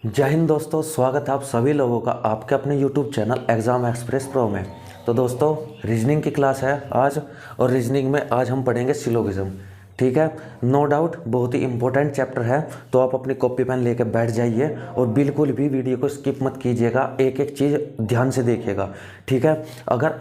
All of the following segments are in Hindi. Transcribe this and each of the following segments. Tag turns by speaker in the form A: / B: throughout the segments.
A: जय हिंद दोस्तों, स्वागत है आप सभी लोगों का आपके अपने YouTube channel exam express pro में। तो दोस्तों, रीजनिंग की क्लास है आज, और रीजनिंग में आज हम पढ़ेंगे सिलोगिज्म। ठीक है, नो डाउट बहुत ही इंपॉर्टेंट चैप्टर है। तो आप अपनी कॉपी पेन लेके बैठ जाइए और बिल्कुल भी वीडियो को स्किप मत कीजिएगा, एक एक चीज़ ध्यान से देखिएगा। ठीक है, अगर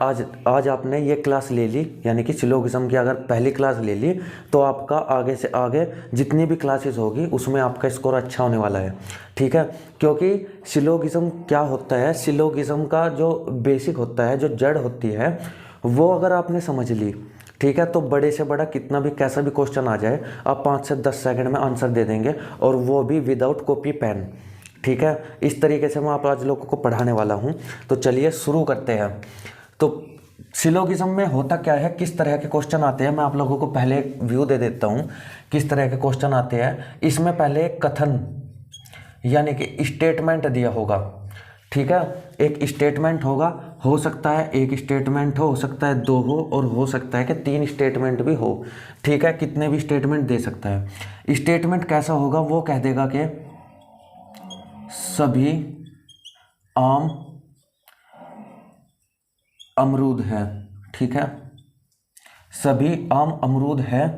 A: आज आपने ये क्लास ले ली, यानी कि सिलोगिज्म की अगर पहली क्लास ले ली, तो आपका आगे से आगे जितनी भी क्लासेस होगी उसमें आपका स्कोर अच्छा होने वाला है। ठीक है, क्योंकि सिलोगिज्म क्या होता है, सिलोगिज्म का जो बेसिक होता है, जो जड़ होती है, वो अगर आपने समझ ली, ठीक है, तो बड़े से बड़ा कितना भी कैसा भी क्वेश्चन आ जाए, आप 5 से 10 सेकंड में आंसर दे देंगे, और वो भी विदाउट कॉपी पेन। ठीक है, इस तरीके से मैं आप आज लोगों को पढ़ाने वाला हूँ। तो चलिए शुरू करते हैं। तो सिलोगिज्म में होता क्या है, किस तरह के क्वेश्चन आते हैं, मैं आप लोगों को पहले एक व्यू दे देता हूँ किस तरह के क्वेश्चन आते हैं। इसमें पहले एक कथन यानी कि स्टेटमेंट दिया होगा। ठीक है, एक स्टेटमेंट होगा, हो सकता है एक स्टेटमेंट हो सकता है दो हो, और हो सकता है कि 3 स्टेटमेंट भी हो। ठीक है, कितने भी स्टेटमेंट दे सकता है। स्टेटमेंट कैसा होगा, वो कह देगा कि सभी आम अमरूद है। ठीक है, सभी आम अमरूद है,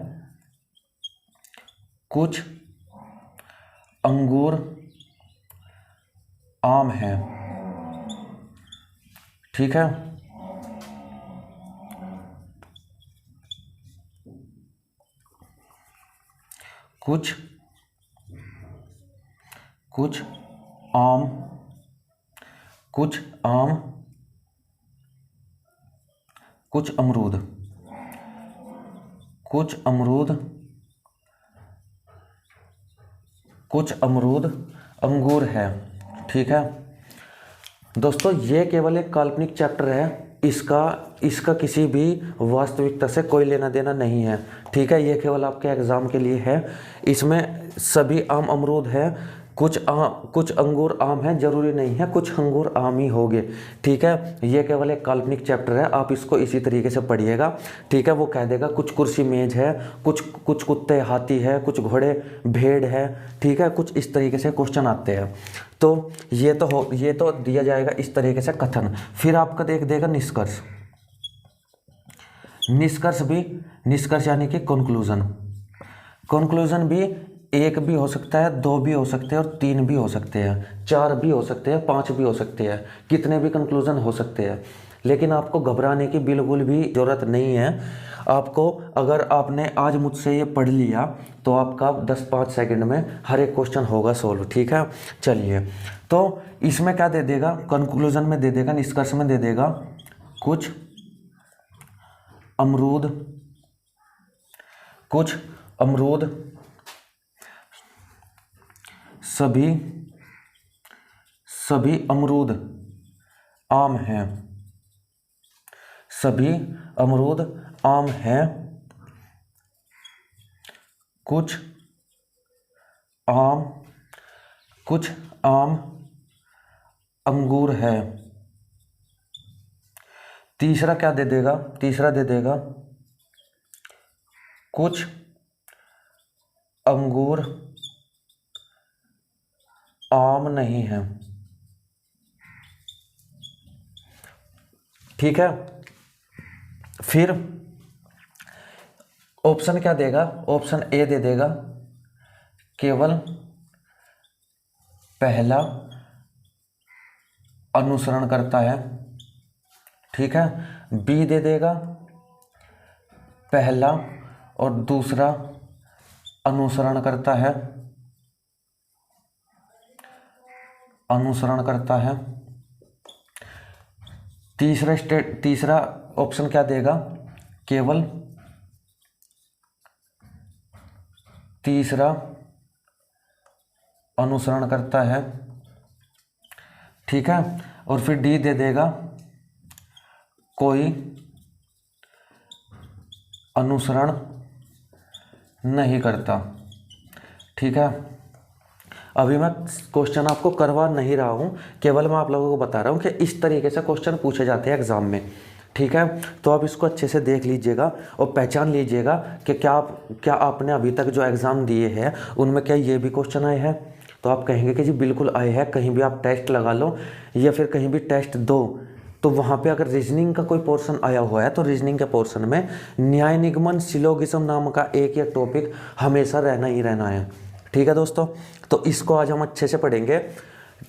A: कुछ अंगूर आम है। ठीक है, कुछ आम कुछ अमरूद अंगूर है। ठीक है दोस्तों, ये केवल एक काल्पनिक चैप्टर है, इसका किसी भी वास्तविकता से कोई लेना देना नहीं है। ठीक है, ये केवल आपके एग्जाम के लिए है। इसमें सभी आम अमरूद है, कुछ अंगूर आम है, जरूरी नहीं है कुछ अंगूर आम ही होंगे। ठीक है, ये केवल एक काल्पनिक चैप्टर है, आप इसको इसी तरीके से पढ़िएगा। ठीक है, वो कह देगा कुछ कुर्सी मेज है, कुछ कुत्ते हाथी है, कुछ घोड़े भेड़ है। ठीक है, कुछ इस तरीके से क्वेश्चन आते हैं। तो ये तो दिया जाएगा इस तरीके से कथन। फिर आपका देख देगा निष्कर्ष। निष्कर्ष यानी कि कंक्लूजन भी एक भी हो सकता है, 2 भी हो सकते हैं, और 3 भी हो सकते हैं, 4 भी हो सकते हैं, 5 भी हो सकते हैं, कितने भी कंक्लूजन हो सकते हैं। लेकिन आपको घबराने की बिल्कुल भी ज़रूरत नहीं है। आपको, अगर आपने आज मुझसे ये पढ़ लिया, तो आपका 10-5 सेकंड में हर एक क्वेश्चन होगा सॉल्व। ठीक है, चलिए, तो इसमें क्या दे देगा, कंक्लूजन में दे देगा, निष्कर्ष में दे देगा कुछ अमरूद सभी अमरूद आम हैं। सभी अमरूद आम हैं, कुछ आम अंगूर है। तीसरा क्या दे देगा, तीसरा दे देगा कुछ अंगूर आम नहीं है। ठीक है, फिर ऑप्शन क्या देगा, ऑप्शन ए दे देगा केवल पहला अनुसरण करता है। ठीक है, बी दे देगा पहला और दूसरा अनुसरण करता है। तीसरा ऑप्शन क्या देगा, केवल तीसरा अनुसरण करता है। ठीक है, और फिर डी दे देगा कोई अनुसरण नहीं करता। ठीक है, अभी मैं क्वेश्चन आपको करवा नहीं रहा हूँ, केवल मैं आप लोगों को बता रहा हूँ कि इस तरीके से क्वेश्चन पूछे जाते हैं एग्जाम में। ठीक है, तो आप इसको अच्छे से देख लीजिएगा और पहचान लीजिएगा कि क्या आपने अभी तक जो एग्ज़ाम दिए हैं उनमें क्या ये भी क्वेश्चन आए हैं। तो आप कहेंगे कि जी बिल्कुल आए हैं, कहीं भी आप टेस्ट लगा लो या फिर कहीं भी टेस्ट दो, तो वहाँ पे अगर रीजनिंग का कोई पोर्शन आया हुआ है तो रीजनिंग के पोर्शन में न्याय निगमन सिलोगिज्म नाम का एक या टॉपिक हमेशा रहना ही रहना है। ठीक है दोस्तों, तो इसको आज हम अच्छे से पढ़ेंगे।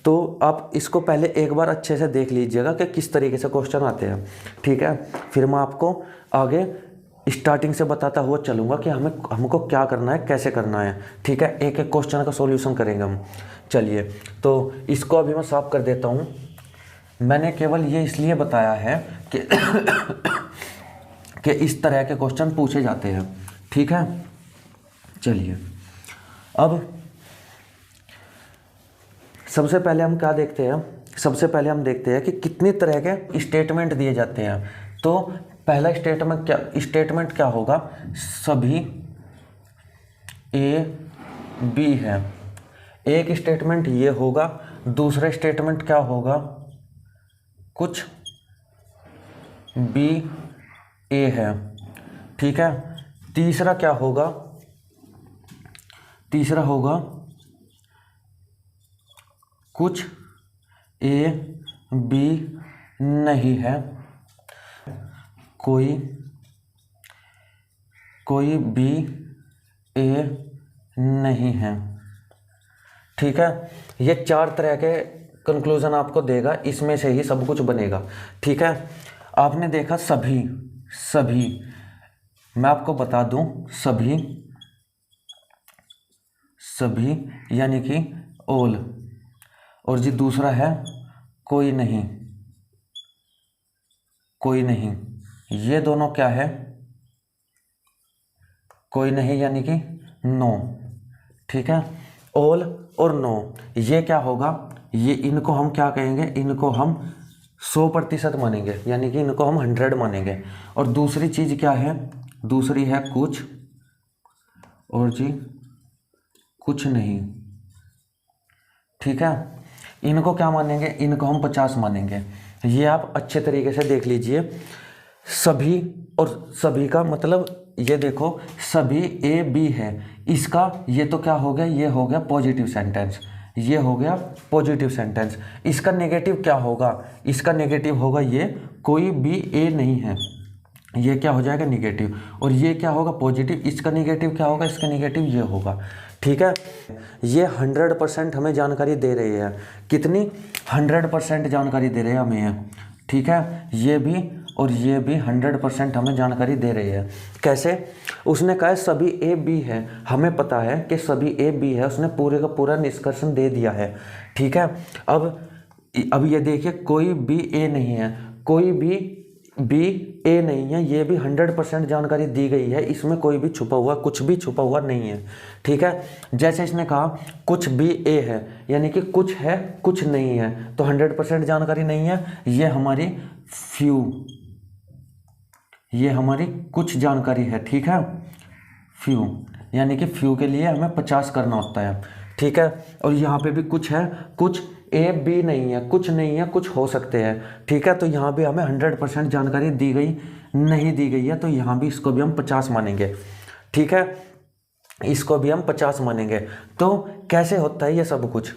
A: तो आप इसको पहले एक बार अच्छे से देख लीजिएगा कि किस तरीके से क्वेश्चन आते हैं। ठीक है, फिर मैं आपको आगे स्टार्टिंग से बताता हुआ चलूँगा कि हमको क्या करना है, कैसे करना है। ठीक है, एक एक क्वेश्चन का सॉल्यूशन करेंगे हम। चलिए, तो इसको अभी मैं साफ कर देता हूँ। मैंने केवल ये इसलिए बताया है कि कि इस तरह के क्वेश्चन पूछे जाते हैं। ठीक है, चलिए अब सबसे पहले हम क्या देखते हैं, सबसे पहले हम देखते हैं कि कितनी तरह के स्टेटमेंट दिए जाते हैं। तो पहला स्टेटमेंट क्या होगा, सभी ए बी है। एक स्टेटमेंट ये होगा। दूसरा स्टेटमेंट क्या होगा, कुछ बी ए है। ठीक है, तीसरा क्या होगा, तीसरा होगा कुछ ए बी नहीं है, कोई बी ए नहीं है। ठीक है, ये चार तरह के कंक्लूजन आपको देगा, इसमें से ही सब कुछ बनेगा। ठीक है, आपने देखा सभी, मैं आपको बता दूं, सभी यानी कि ऑल, और जी दूसरा है कोई नहीं, ये दोनों क्या है, कोई नहीं यानी कि नो। ठीक है, ऑल और नो, ये क्या होगा, ये इनको हम क्या कहेंगे, इनको हम 100% मानेंगे, यानी कि इनको हम 100 मानेंगे। और दूसरी चीज क्या है, दूसरी है कुछ, और जी कुछ नहीं। ठीक है, इनको क्या मानेंगे, इनको हम 50 मानेंगे। ये आप अच्छे तरीके से देख लीजिए। सभी और सभी का मतलब, ये देखो सभी ए बी है, इसका ये तो क्या हो गया, ये हो गया पॉजिटिव सेंटेंस, ये हो गया पॉजिटिव सेंटेंस। इसका नेगेटिव क्या होगा, इसका नेगेटिव होगा ये कोई बी ए नहीं है, ये क्या हो जाएगा नेगेटिव। और ये क्या होगा पॉजिटिव, इसका नेगेटिव क्या होगा, इसका नेगेटिव ये होगा। ठीक है, ये 100% हमें जानकारी दे रही है। कितनी, 100% जानकारी दे रहे हैं हमें ये। ठीक है, ये भी और ये भी 100% हमें जानकारी दे रही है। कैसे, उसने कहा है सभी ए बी है, हमें पता है कि सभी ए बी है, उसने पूरे का पूरा निष्कर्षण दे दिया है। ठीक है, अब ये देखिए कोई बी ए नहीं है, कोई भी बी ए नहीं है, ये भी 100% जानकारी दी गई है, इसमें कोई भी छुपा हुआ, कुछ भी छुपा हुआ नहीं है। ठीक है, जैसे इसने कहा कुछ बी ए है, यानी कि कुछ है कुछ नहीं है, तो 100% जानकारी नहीं है, ये हमारी फ्यू, ये हमारी कुछ जानकारी है। ठीक है, फ्यू यानी कि फ्यू के लिए हमें 50 करना होता है। ठीक है, और यहाँ पे भी कुछ है, कुछ ए बी नहीं है, कुछ नहीं है, कुछ हो सकते हैं। ठीक है, तो यहाँ भी हमें 100% जानकारी दी गई नहीं दी गई है, तो यहाँ भी इसको भी हम 50 मानेंगे। ठीक है, इसको भी हम 50 मानेंगे। तो कैसे होता है ये सब कुछ,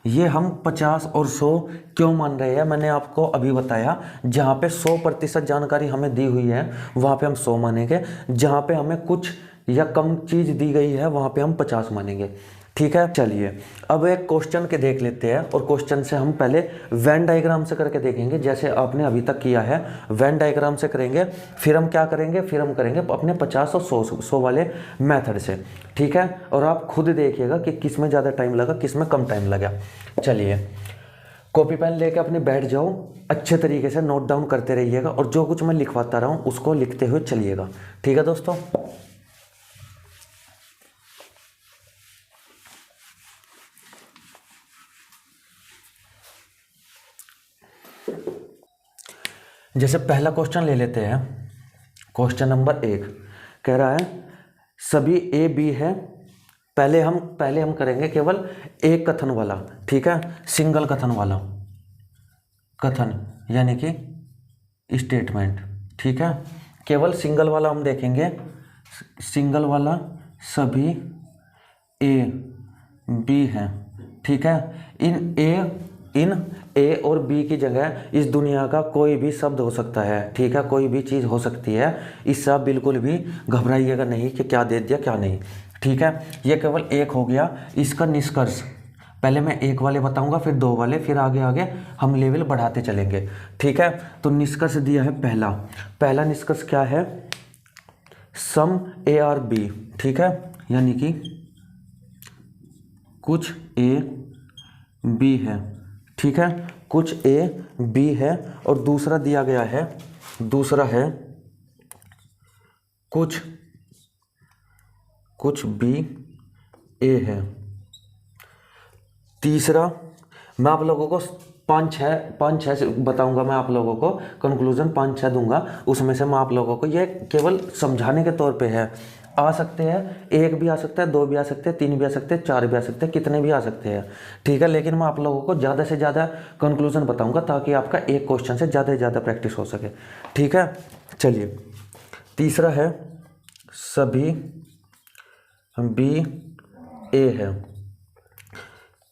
A: ये हम 50 और 100 क्यों मान रहे हैं, मैंने आपको अभी बताया। जहाँ पे 100% जानकारी हमें दी हुई है वहाँ पे हम 100 मानेंगे, जहाँ पे हमें कुछ या कम चीज़ दी गई है वहाँ पे हम 50 मानेंगे। ठीक है, चलिए अब एक क्वेश्चन के देख लेते हैं, और क्वेश्चन से हम पहले वेन डायग्राम से करके देखेंगे, जैसे आपने अभी तक किया है वेन डायग्राम से करेंगे। फिर हम क्या करेंगे, फिर हम करेंगे अपने 50 और 100 वाले मेथड से। ठीक है, और आप खुद देखिएगा कि किस में ज़्यादा टाइम लगा, किस में कम टाइम लगा। चलिए, कॉपी पेन लेके अपने बैठ जाओ, अच्छे तरीके से नोट डाउन करते रहिएगा, और जो कुछ मैं लिखवाता रहा हूँ उसको लिखते हुए चलिएगा। ठीक है दोस्तों, जैसे पहला क्वेश्चन ले लेते हैं। क्वेश्चन नंबर 1 कह रहा है सभी ए बी है। पहले हम करेंगे केवल एक कथन वाला। ठीक है, सिंगल कथन वाला, कथन यानी कि स्टेटमेंट। ठीक है, केवल सिंगल वाला हम देखेंगे। सिंगल वाला सभी ए बी है। ठीक है। इन ए और बी की जगह इस दुनिया का कोई भी शब्द हो सकता है, ठीक है, कोई भी चीज़ हो सकती है। इससे आप बिल्कुल भी घबराइएगा नहीं कि क्या दे दिया क्या नहीं, ठीक है। ये केवल एक हो गया इसका निष्कर्ष। पहले मैं एक वाले बताऊंगा, फिर दो वाले, फिर आगे आगे हम लेवल बढ़ाते चलेंगे, ठीक है। तो निष्कर्ष दिया है पहला निष्कर्ष क्या है, सम ए आर बी, ठीक है, यानी कि कुछ ए बी है, ठीक है, कुछ ए बी है। और दूसरा दिया गया है, दूसरा है कुछ बी ए है। तीसरा मैं आप लोगों को पाँच छः बताऊंगा, मैं आप लोगों को कंक्लूजन 5-6 दूंगा, उसमें से मैं आप लोगों को, ये केवल समझाने के तौर पे है। आ सकते हैं, एक भी आ सकता है, दो भी आ सकते हैं, 3 भी आ सकते हैं, 4 भी आ सकते हैं, कितने भी आ सकते हैं, ठीक है। लेकिन मैं आप लोगों को ज़्यादा से ज़्यादा कंक्लूजन बताऊंगा ताकि आपका एक क्वेश्चन से ज़्यादा प्रैक्टिस हो सके, ठीक है। चलिए, तीसरा है सभी बी ए है।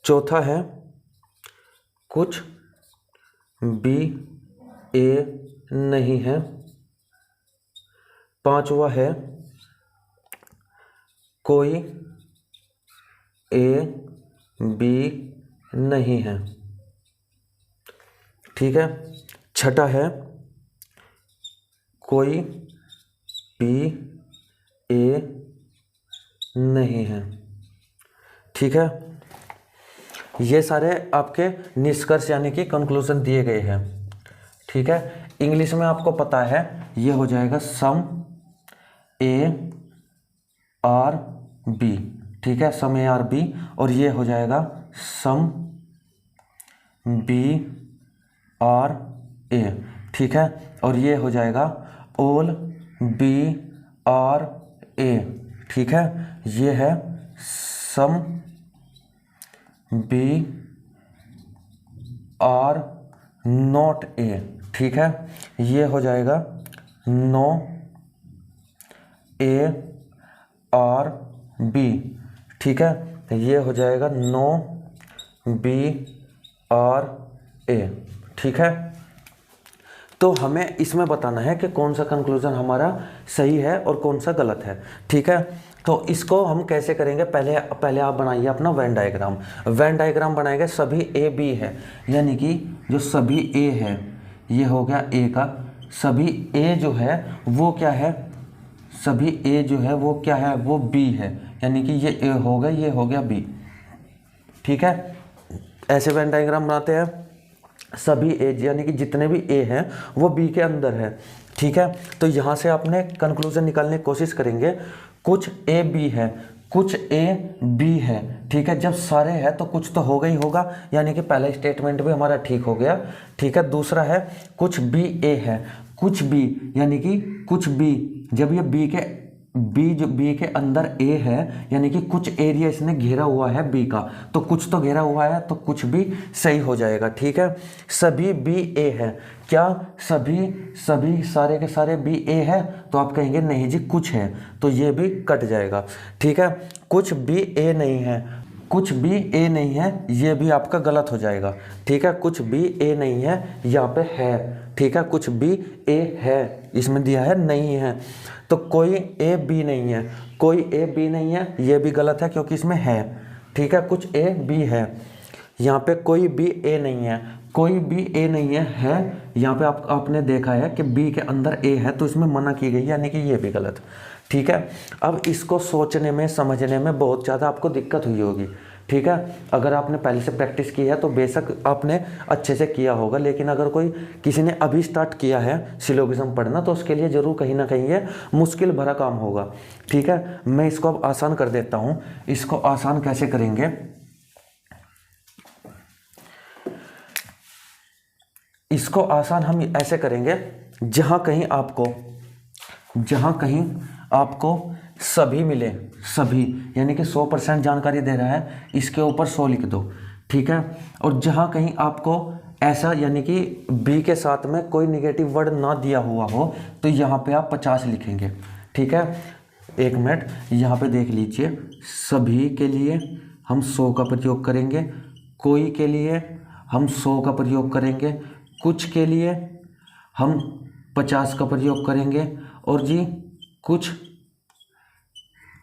A: चौथा है कुछ बी ए नहीं है। पांचवा है कोई ए बी नहीं है, ठीक है। छठा है कोई बी ए नहीं है, ठीक है। ये सारे आपके निष्कर्ष यानी कि कंक्लूजन दिए गए हैं, ठीक है। इंग्लिश में आपको पता है ये हो जाएगा सम ए आर बी, ठीक है, सम ए आर बी। और ये हो जाएगा सम बी आर ए, ठीक है। और ये हो जाएगा ऑल बी आर ए, ठीक है। ये है sum B or not A, ठीक है। ये हो जाएगा नो ए आर बी, ठीक है। ये हो जाएगा नो बी आर ए, ठीक है। तो हमें इसमें बताना है कि कौन सा कंक्लूजन हमारा सही है और कौन सा गलत है, ठीक है। तो इसको हम कैसे करेंगे, पहले आप बनाइए अपना वेन डायग्राम बनाएंगे। सभी ए बी है, यानी कि जो सभी ए है ये हो गया ए का, सभी ए जो है वो क्या है, सभी ए जो है वो क्या है, वो बी है, यानी कि ये ए हो गया, ये हो गया बी, ठीक है। ऐसे वेन डायग्राम बनाते हैं। सभी ए यानी कि जितने भी ए हैं वो बी के अंदर है, ठीक है। तो यहाँ से आपने कंक्लूजन निकालने की कोशिश करेंगे। कुछ ए बी है, कुछ ए बी है, ठीक है। जब सारे हैं तो कुछ तो होगा ही होगा, यानी कि पहला स्टेटमेंट भी हमारा ठीक हो गया, ठीक है। दूसरा है कुछ बी ए है, कुछ बी यानी कि कुछ बी, जब ये बी के अंदर ए है यानी कि कुछ एरिया इसने घेरा हुआ है बी का, तो कुछ तो घेरा हुआ है तो कुछ भी सही हो जाएगा, ठीक है। सभी बी ए है, क्या सभी सारे के सारे बी ए है, तो आप कहेंगे नहीं जी कुछ है, तो ये भी कट जाएगा, ठीक है। कुछ बी ए नहीं है, कुछ बी ए नहीं है, ये भी आपका गलत हो जाएगा, ठीक है। कुछ बी ए नहीं है, यहाँ पे है, ठीक है। कुछ बी ए है, इसमें दिया है नहीं है, तो कोई ए बी नहीं है, कोई ए बी नहीं है, ये भी गलत है क्योंकि इसमें है, ठीक है। कुछ ए बी है, यहाँ पे कोई बी ए नहीं है, कोई बी ए नहीं है यहाँ पे आपने देखा है कि बी के अंदर ए है, तो इसमें मना की गई, यानी कि ये भी गलत, ठीक है। अब इसको सोचने में समझने में बहुत ज़्यादा आपको दिक्कत हुई होगी, ठीक है। अगर आपने पहले से प्रैक्टिस की है तो बेशक आपने अच्छे से किया होगा, लेकिन अगर किसी ने अभी स्टार्ट किया है सिलोगिज्म पढ़ना तो उसके लिए ज़रूर कहीं ना कहीं ये मुश्किल भरा काम होगा, ठीक है। मैं इसको अब आसान कर देता हूँ। इसको आसान कैसे करेंगे, इसको आसान हम ऐसे करेंगे, जहाँ कहीं आपको सभी मिले, सभी यानी कि 100% जानकारी दे रहा है, इसके ऊपर 100 लिख दो, ठीक है। और जहाँ कहीं आपको ऐसा यानी कि बी के साथ में कोई निगेटिव वर्ड ना दिया हुआ हो तो यहाँ पे आप 50 लिखेंगे, ठीक है। 1 मिनट यहाँ पे देख लीजिए, सभी के लिए हम 100 का प्रयोग करेंगे, कोई के लिए हम 100 का प्रयोग करेंगे, कुछ के लिए हम 50 का प्रयोग करेंगे, और जी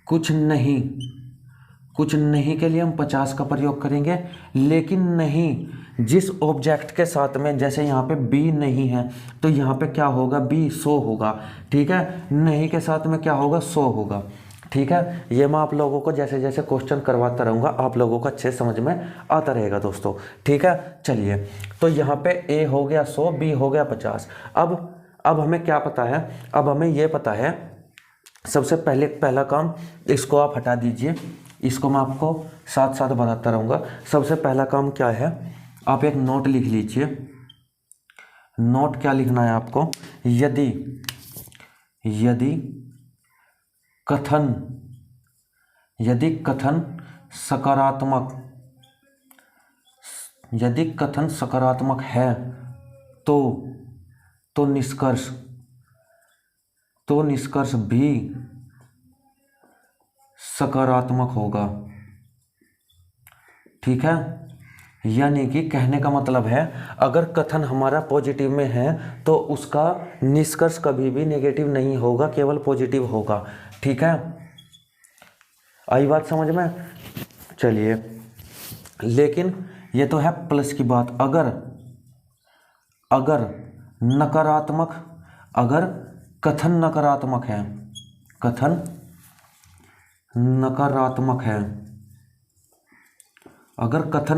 A: कुछ नहीं के लिए हम 50 का प्रयोग करेंगे। लेकिन नहीं, जिस ऑब्जेक्ट के साथ में, जैसे यहाँ पे बी नहीं है तो यहाँ पे क्या होगा, बी 100 होगा। ठीक है, नहीं के साथ में क्या होगा, 100 होगा। ठीक है, ये मैं आप लोगों को जैसे जैसे क्वेश्चन करवाता रहूँगा, आप लोगों को अच्छे समझ में आता रहेगा दोस्तों। ठीक है, चलिए, तो यहाँ पे ए हो गया 100, बी हो गया 50। अब हमें क्या पता है, अब हमें ये पता है, सबसे पहला काम, इसको आप हटा दीजिए, इसको मैं आपको साथ साथ बताता रहूँगा। सबसे पहला काम क्या है, आप एक नोट लिख लीजिए। नोट क्या लिखना है आपको, यदि कथन सकारात्मक है तो निष्कर्ष भी सकारात्मक होगा। ठीक है, यानी कि कहने का मतलब है, अगर कथन हमारा पॉजिटिव में है तो उसका निष्कर्ष कभी भी नेगेटिव नहीं होगा, केवल पॉजिटिव होगा। ठीक है, आई बात समझ में। चलिए, लेकिन ये तो है प्लस की बात। अगर कथन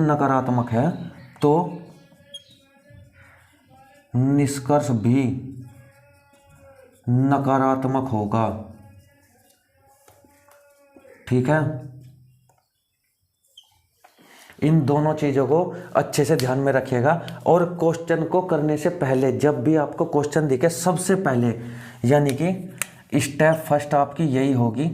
A: नकारात्मक है तो निष्कर्ष भी नकारात्मक होगा। ठीक है, इन दोनों चीज़ों को अच्छे से ध्यान में रखिएगा। और क्वेश्चन को करने से पहले, जब भी आपको क्वेश्चन दिखे, सबसे पहले यानी कि स्टेप फर्स्ट आपकी यही होगी,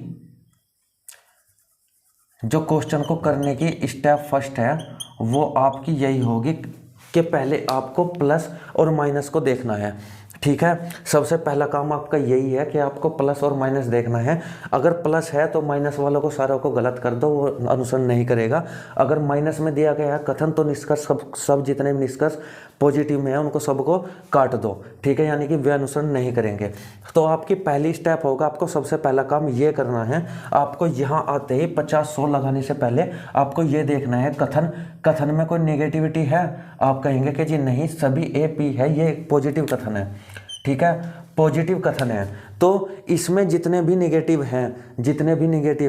A: जो क्वेश्चन को करने की स्टेप फर्स्ट है वो आपकी यही होगी कि पहले आपको प्लस और माइनस को देखना है। ठीक है, सबसे पहला काम आपका यही है कि आपको प्लस और माइनस देखना है। अगर प्लस है तो माइनस वालों को सारों को गलत कर दो, वो अनुसरण नहीं करेगा। अगर माइनस में दिया गया है कथन तो निष्कर्ष सब जितने भी निष्कर्ष पॉजिटिव में है उनको सबको काट दो। ठीक है, यानी कि वे अनुसरण नहीं करेंगे। तो आपकी पहली स्टेप होगा, आपको सबसे पहला काम ये करना है, आपको यहाँ आते ही 50-100 लगाने से पहले आपको ये देखना है कथन में कोई नेगेटिविटी है। आप कहेंगे कि जी नहीं, सभी ए पी है, ये पॉजिटिव कथन है। ठीक है, पॉजिटिव कथन है, तो इसमें जितने भी नेगेटिव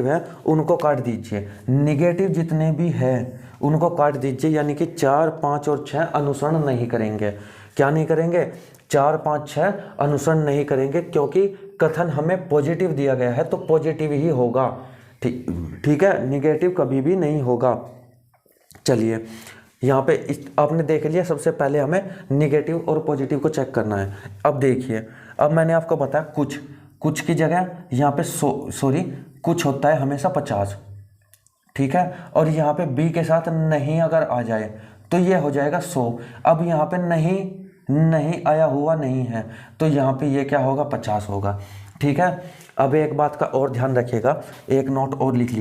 A: हैं उनको काट दीजिए। नेगेटिव जितने भी हैं उनको काट दीजिए, यानी कि 4, 5 और 6 अनुसरण नहीं करेंगे। क्या नहीं करेंगे, 4, 5, 6 अनुसरण नहीं करेंगे, क्योंकि कथन हमें पॉजिटिव दिया गया है तो पॉजिटिव ही होगा। ठीक है, नेगेटिव कभी भी नहीं होगा। चलिए, यहाँ पे आपने देख लिया, सबसे पहले हमें नेगेटिव और पॉजिटिव को चेक करना है। अब देखिए, अब मैंने आपको बताया कुछ की जगह यहाँ पे कुछ होता है हमेशा 50। ठीक है, और यहाँ पे बी के साथ नहीं अगर आ जाए तो ये हो जाएगा 100। अब यहाँ पे नहीं आया हुआ नहीं है तो यहाँ पे ये क्या होगा, 50 होगा। ठीक है, अब एक बात का और ध्यान रखिएगा, एक नोट और लिख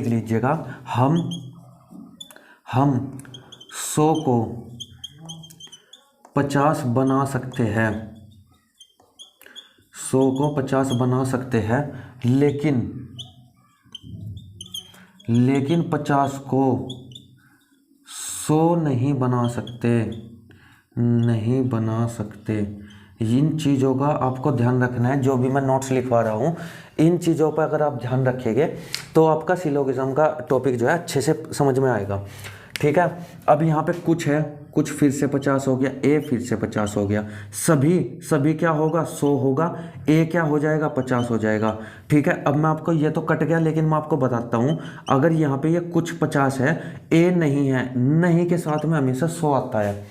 A: लीजिएगा, हम 100 को 50 बना सकते हैं, 100 को 50 बना सकते हैं, लेकिन 50 को 100 नहीं बना सकते। इन चीज़ों का आपको ध्यान रखना है। जो भी मैं नोट्स लिखवा रहा हूँ, इन चीज़ों पर अगर आप ध्यान रखेंगे तो आपका सिलोगिज्म का टॉपिक जो है अच्छे से समझ में आएगा। ठीक है, अब यहाँ पे कुछ है, कुछ फिर से 50 हो गया, ए फिर से 50 हो गया, सभी क्या होगा, 100 होगा, ए क्या हो जाएगा, 50 हो जाएगा। ठीक है, अब मैं आपको, ये तो कट गया लेकिन मैं आपको बताता हूँ, अगर यहाँ पे ये कुछ 50 है, ए नहीं है, नहीं के साथ में हमेशा 100 आता है।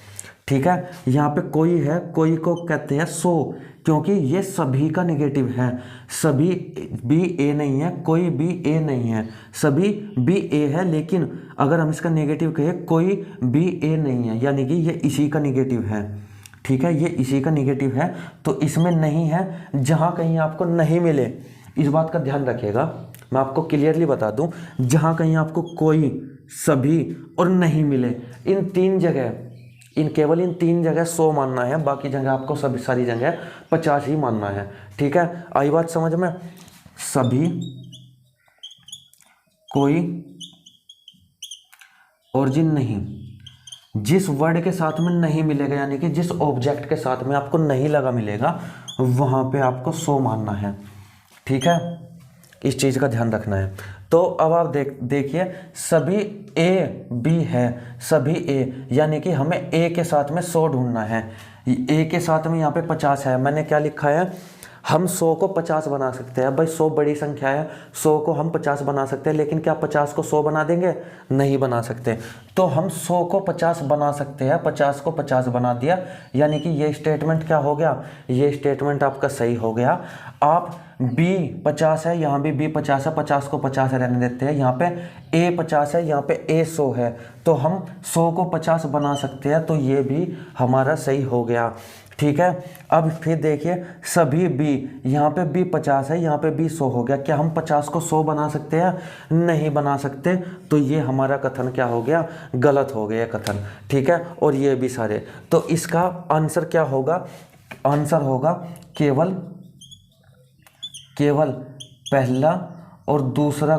A: ठीक है, यहाँ पे कोई है, कोई को कहते हैं 100, क्योंकि ये सभी का नेगेटिव है। सभी बी ए नहीं है, कोई भी ए नहीं है, सभी बी ए है, लेकिन अगर हम इसका नेगेटिव कहें, कोई बी ए नहीं है, यानी कि ये इसी का नेगेटिव है। ठीक है, ये इसी का नेगेटिव है, तो इसमें नहीं है। जहाँ कहीं आपको नहीं मिले, इस बात का ध्यान रखिएगा, मैं आपको क्लियरली बता दूं, जहां कहीं आपको कोई, सभी और नहीं मिले, इन तीन जगह, केवल इन तीन जगह 100 मानना है, बाकी जगह आपको सभी सारी जगह 50 ही मानना है। ठीक है, आई बात समझ में? सभी, कोई और जिन नहीं, जिस वर्ड के साथ में नहीं मिलेगा, यानी कि जिस ऑब्जेक्ट के साथ में आपको नहीं लगा मिलेगा, वहां पे आपको 100 मानना है। ठीक है, इस चीज़ का ध्यान रखना है। तो अब आप देखिए, सभी ए बी है, सभी ए, यानी कि हमें ए के साथ में 100 ढूंढना है। ए के साथ में यहाँ पे 50 है, मैंने क्या लिखा है, हम 100 को 50 बना सकते हैं। भाई 100 बड़ी संख्या है, 100 को हम 50 बना सकते हैं, लेकिन क्या 50 को 100 बना देंगे? नहीं बना सकते। तो हम 100 को 50 बना सकते हैं, 50 को 50 बना दिया, यानी कि ये स्टेटमेंट क्या हो गया? ये स्टेटमेंट आपका सही हो गया। आप B 50 है, यहाँ भी B 50 है, 50 को 50 रहने देते हैं। यहाँ पे A 50 है, यहाँ पे A 100 है, तो हम 100 को 50 बना सकते हैं, तो ये भी हमारा सही हो गया। ठीक है, अब फिर देखिए, सभी B, यहाँ पे B 50 है, यहाँ पे B 100 हो गया। क्या हम 50 को 100 बना सकते हैं? नहीं बना सकते, तो ये हमारा कथन क्या हो गया? गलत हो गया कथन। ठीक है, और ये भी सारे, तो इसका आंसर क्या होगा? आंसर होगा केवल पहला और दूसरा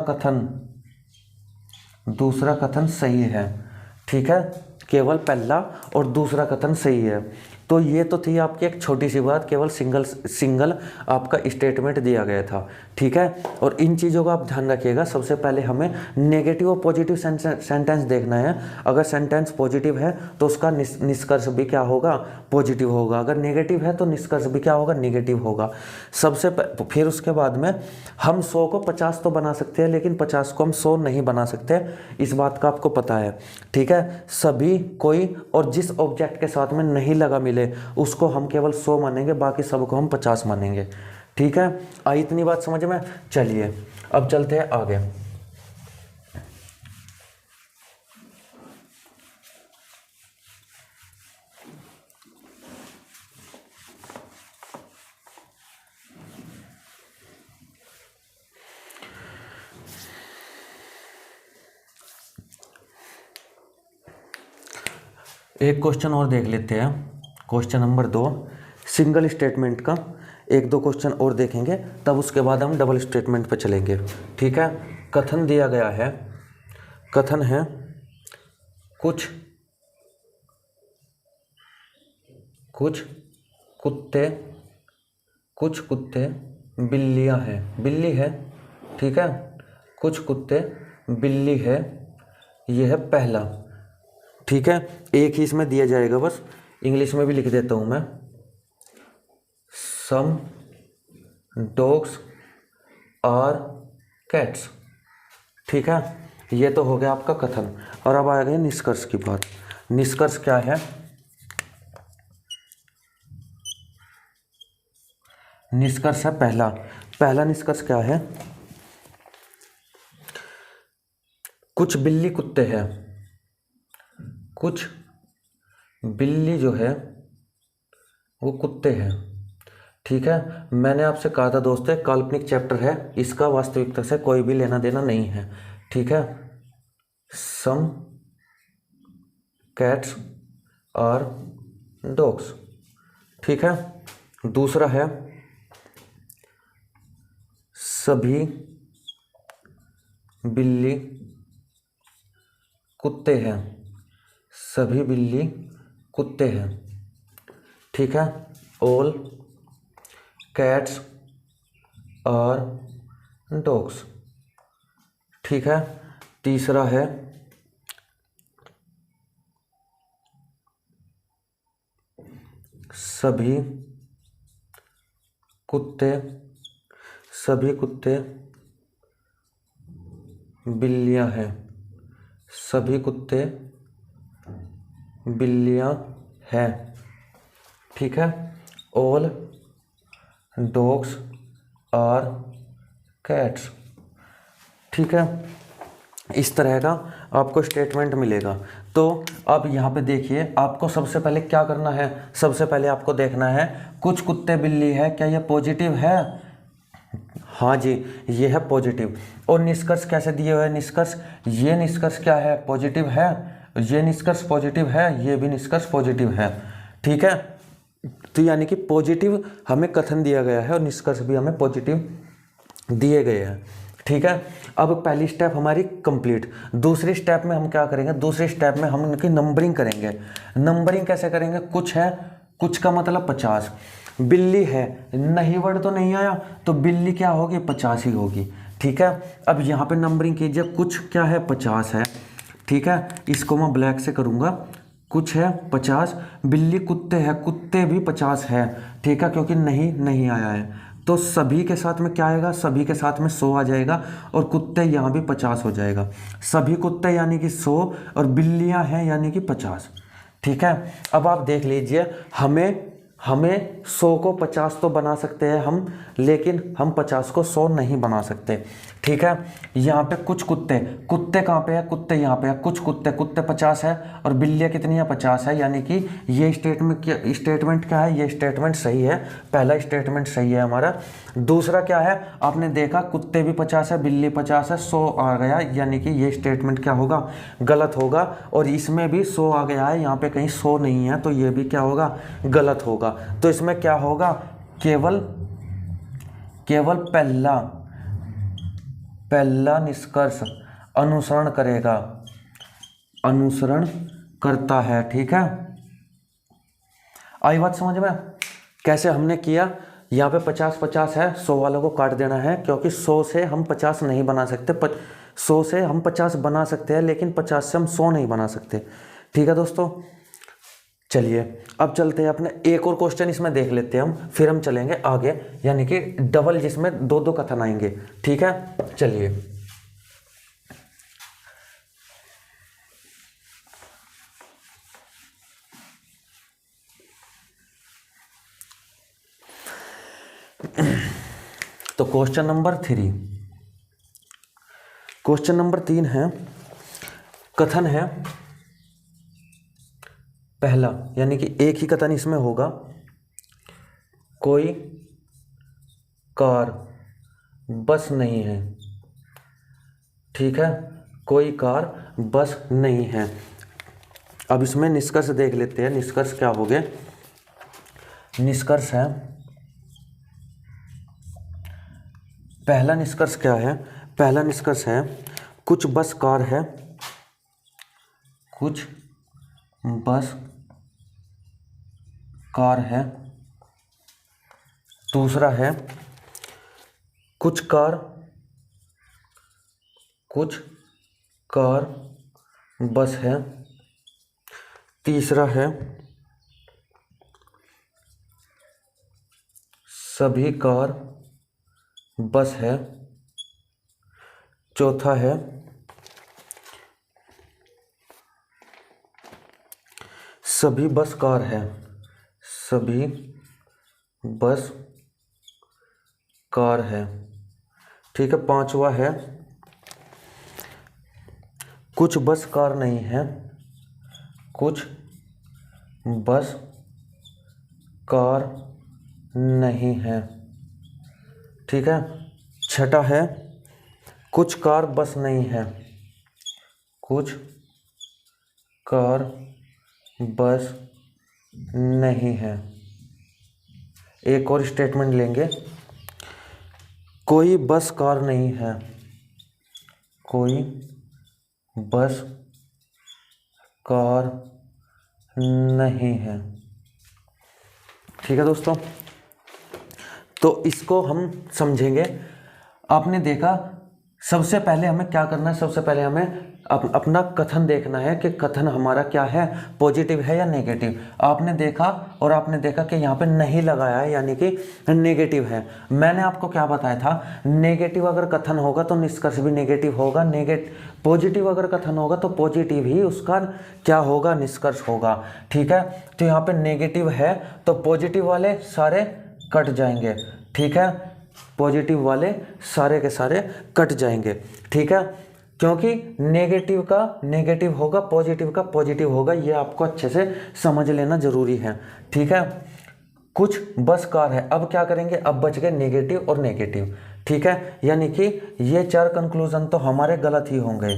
A: कथन सही है। ठीक है, केवल पहला और दूसरा कथन सही है। तो ये तो थी आपकी एक छोटी सी बात, केवल सिंगल आपका स्टेटमेंट दिया गया था। ठीक है, और इन चीज़ों का आप ध्यान रखिएगा। सबसे पहले हमें नेगेटिव और पॉजिटिव सेंटेंस देखना है। अगर सेंटेंस पॉजिटिव है तो उसका निष्कर्ष भी क्या होगा? पॉजिटिव होगा। अगर नेगेटिव है तो निष्कर्ष भी क्या होगा? नेगेटिव होगा। फिर उसके बाद में हम 100 को 50 तो बना सकते हैं, लेकिन 50 को हम 100 नहीं बना सकते, इस बात का आपको पता है। ठीक है, सभी, कोई और जिस ऑब्जेक्ट के साथ में नहीं लगा मिले, उसको हम केवल 100 मानेंगे, बाकी सबको हम 50 मानेंगे। ठीक है, आई इतनी बात समझ में? चलिए अब चलते हैं आगे। एक क्वेश्चन और देख लेते हैं, क्वेश्चन नंबर 2, सिंगल स्टेटमेंट का 1-2 क्वेश्चन और देखेंगे, तब उसके बाद हम डबल स्टेटमेंट पे चलेंगे। ठीक है, कथन दिया गया है, कथन है कुछ कुत्ते बिल्लियां हैं, बिल्ली है। ठीक है, कुछ कुत्ते बिल्ली है, यह है पहला। ठीक है, एक ही इसमें दिया जाएगा, बस इंग्लिश में भी लिख देता हूं मैं, सम डॉग्स आर कैट्स। ठीक है, ये तो हो गया आपका कथन। और अब आ गए निष्कर्ष की बात। निष्कर्ष क्या है? निष्कर्ष है पहला निष्कर्ष क्या है? कुछ बिल्ली कुत्ते हैं, कुछ बिल्ली जो है वो कुत्ते हैं। ठीक है, मैंने आपसे कहा था दोस्तों, काल्पनिक चैप्टर है, इसका वास्तविकता से कोई भी लेना देना नहीं है। ठीक है, सम कैट्स आर डॉग्स। ठीक है, दूसरा है सभी बिल्ली कुत्ते हैं, सभी बिल्ली कुत्ते हैं। ठीक है, ऑल कैट्स आर डॉग्स। ठीक है, तीसरा है सभी कुत्ते बिल्लियां हैं, सभी कुत्ते बिल्लियां हैं। ठीक है, ऑल डॉग्स आर कैट्स। ठीक है, इस तरह का आपको स्टेटमेंट मिलेगा। तो अब यहाँ पे देखिए, आपको सबसे पहले क्या करना है? सबसे पहले आपको देखना है कुछ कुत्ते बिल्ली है, क्या ये पॉजिटिव है? हाँ जी, ये है पॉजिटिव। और निष्कर्ष कैसे दिए हुए हैं? निष्कर्ष, ये निष्कर्ष क्या है? पॉजिटिव है। ये निष्कर्ष पॉजिटिव है, ये भी निष्कर्ष पॉजिटिव है। ठीक है, तो यानी कि पॉजिटिव हमें कथन दिया गया है और निष्कर्ष भी हमें पॉजिटिव दिए गए हैं। ठीक है, अब पहली स्टेप हमारी कंप्लीट। दूसरी स्टेप में हम क्या करेंगे? दूसरी स्टेप में हम इनकी नंबरिंग करेंगे। नंबरिंग कैसे करेंगे? कुछ है, कुछ का मतलब 50। बिल्ली है, नहीं वर्ड तो नहीं आया, तो बिल्ली क्या होगी? 50 ही होगी। ठीक है, अब यहाँ पे नंबरिंग कीजिए। कुछ क्या है? 50 है। ठीक है, इसको मैं ब्लैक से करूँगा। कुछ है 50। बिल्ली कुत्ते है, कुत्ते भी 50 है। ठीक है, क्योंकि नहीं आया है, तो सभी के साथ में क्या आएगा? सभी के साथ में 100 आ जाएगा और कुत्ते यहाँ भी 50 हो जाएगा। सभी कुत्ते यानी कि 100 और बिल्लियाँ हैं यानी कि 50। ठीक है, अब आप देख लीजिए, हमें 100 को 50 तो बना सकते हैं हम, लेकिन हम 50 को 100 नहीं बना सकते। ठीक है, यहाँ पे कुछ कुत्ते, कुत्ते कहाँ पे है? कुत्ते यहाँ पे है। कुछ कुत्ते, कुत्ते 50 है और बिल्लियाँ कितनी है? 50 है। यानी कि ये स्टेटमेंट क्या है? ये स्टेटमेंट सही है। पहला स्टेटमेंट सही है हमारा। दूसरा क्या है? आपने देखा कुत्ते भी 50 है, बिल्ली 50 है, 100 आ गया, यानी कि ये स्टेटमेंट क्या होगा? गलत होगा। और इसमें भी 100 आ गया है, यहाँ पे कहीं 100 नहीं है, तो ये भी क्या होगा? गलत होगा। तो इसमें क्या होगा? केवल पहला निष्कर्ष अनुसरण करेगा, अनुसरण करता है। ठीक है, आई बात समझ में? कैसे हमने किया? यहाँ पे 50 है, 100 वालों को काट देना है, क्योंकि 100 से हम 50 नहीं बना सकते। 100 से हम 50 बना सकते हैं, लेकिन 50 से हम 100 नहीं बना सकते। ठीक है दोस्तों, चलिए अब चलते हैं अपने एक और क्वेश्चन इसमें देख लेते हैं हम, फिर हम चलेंगे आगे, यानी कि डबल, जिसमें दो दो कथन आएंगे। ठीक है, चलिए। तो क्वेश्चन नंबर 3, क्वेश्चन नंबर 3 है, कथन है पहला, यानी कि एक ही कथन इसमें होगा। कोई कार बस नहीं है। ठीक है, कोई कार बस नहीं है। अब इसमें निष्कर्ष देख लेते हैं। निष्कर्ष क्या हो गए? निष्कर्ष है, पहला निष्कर्ष क्या है? पहला निष्कर्ष है कुछ बस कार है, कुछ बस कार है। दूसरा है कुछ कार बस है। तीसरा है सभी कार बस है। चौथा है सभी बस कार है, सभी बस कार है। ठीक है, पांचवा है कुछ बस कार नहीं है, कुछ बस कार नहीं है। ठीक है, छठा है कुछ कार बस नहीं है, कुछ कार बस नहीं है। एक और स्टेटमेंट लेंगे, कोई बस कार नहीं है, कोई बस कार नहीं है। ठीक है दोस्तों, तो इसको हम समझेंगे। आपने देखा, सबसे पहले हमें क्या करना है? सबसे पहले हमें अपना कथन देखना है कि कथन हमारा क्या है, पॉजिटिव है या नेगेटिव। आपने देखा और आपने देखा कि यहाँ पे नहीं लगाया है, यानी कि नेगेटिव है। मैंने आपको क्या बताया था? नेगेटिव अगर कथन होगा तो निष्कर्ष भी नेगेटिव होगा, पॉजिटिव अगर कथन होगा तो पॉजिटिव ही उसका क्या होगा? निष्कर्ष होगा। ठीक है, तो यहाँ पे नेगेटिव है तो पॉजिटिव वाले सारे कट जाएंगे। ठीक है, पॉजिटिव वाले सारे के सारे कट जाएंगे। ठीक है, क्योंकि नेगेटिव का नेगेटिव होगा, पॉजिटिव का पॉजिटिव होगा, ये आपको अच्छे से समझ लेना जरूरी है। ठीक है, कुछ बस कार है। अब क्या करेंगे? अब बच गए नेगेटिव और नेगेटिव। ठीक है, यानी कि ये 4 कंक्लूजन तो हमारे गलत ही होंगे।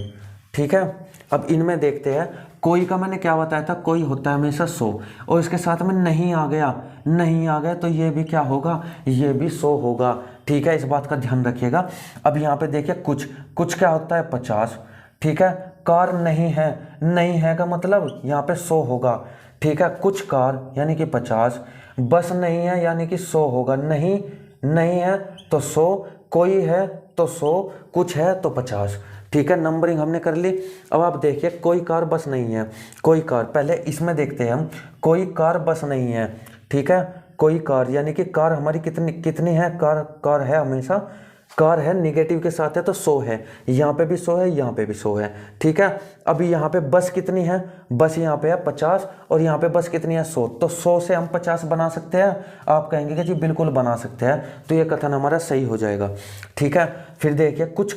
A: ठीक है, अब इनमें देखते हैं। कोई का मैंने क्या बताया था, कोई होता है हमेशा 100 और इसके साथ में नहीं आ गया, नहीं आ गया तो ये भी क्या होगा, ये भी 100 होगा। ठीक है, इस बात का ध्यान रखिएगा। अब यहाँ पे देखिए कुछ क्या होता है 50। ठीक है, कार नहीं है, नहीं है का मतलब यहाँ पे 100 होगा। ठीक है, कुछ कार यानी कि 50, बस नहीं है यानी कि 100 होगा, नहीं नहीं है तो 100, कोई है तो 100, कुछ है तो 50। ठीक है, नंबरिंग हमने कर ली। अब आप देखिए कोई कार बस नहीं है, कोई कार, पहले इसमें देखते हैं हम, कोई कार बस नहीं है। ठीक है, कोई कार यानी कि कार हमारी कितनी कितनी है, कार है हमेशा, कार है निगेटिव के साथ है तो 100 है, यहाँ पे भी 100 है, यहाँ पे भी 100 है। ठीक है, अभी यहाँ पे बस कितनी है, बस यहाँ पे है 50 और यहाँ पे बस कितनी है 100, तो 100 से हम 50 बना सकते हैं। आप कहेंगे कि जी बिल्कुल बना सकते हैं, तो ये कथन हमारा सही हो जाएगा। ठीक है, फिर देखिए कुछ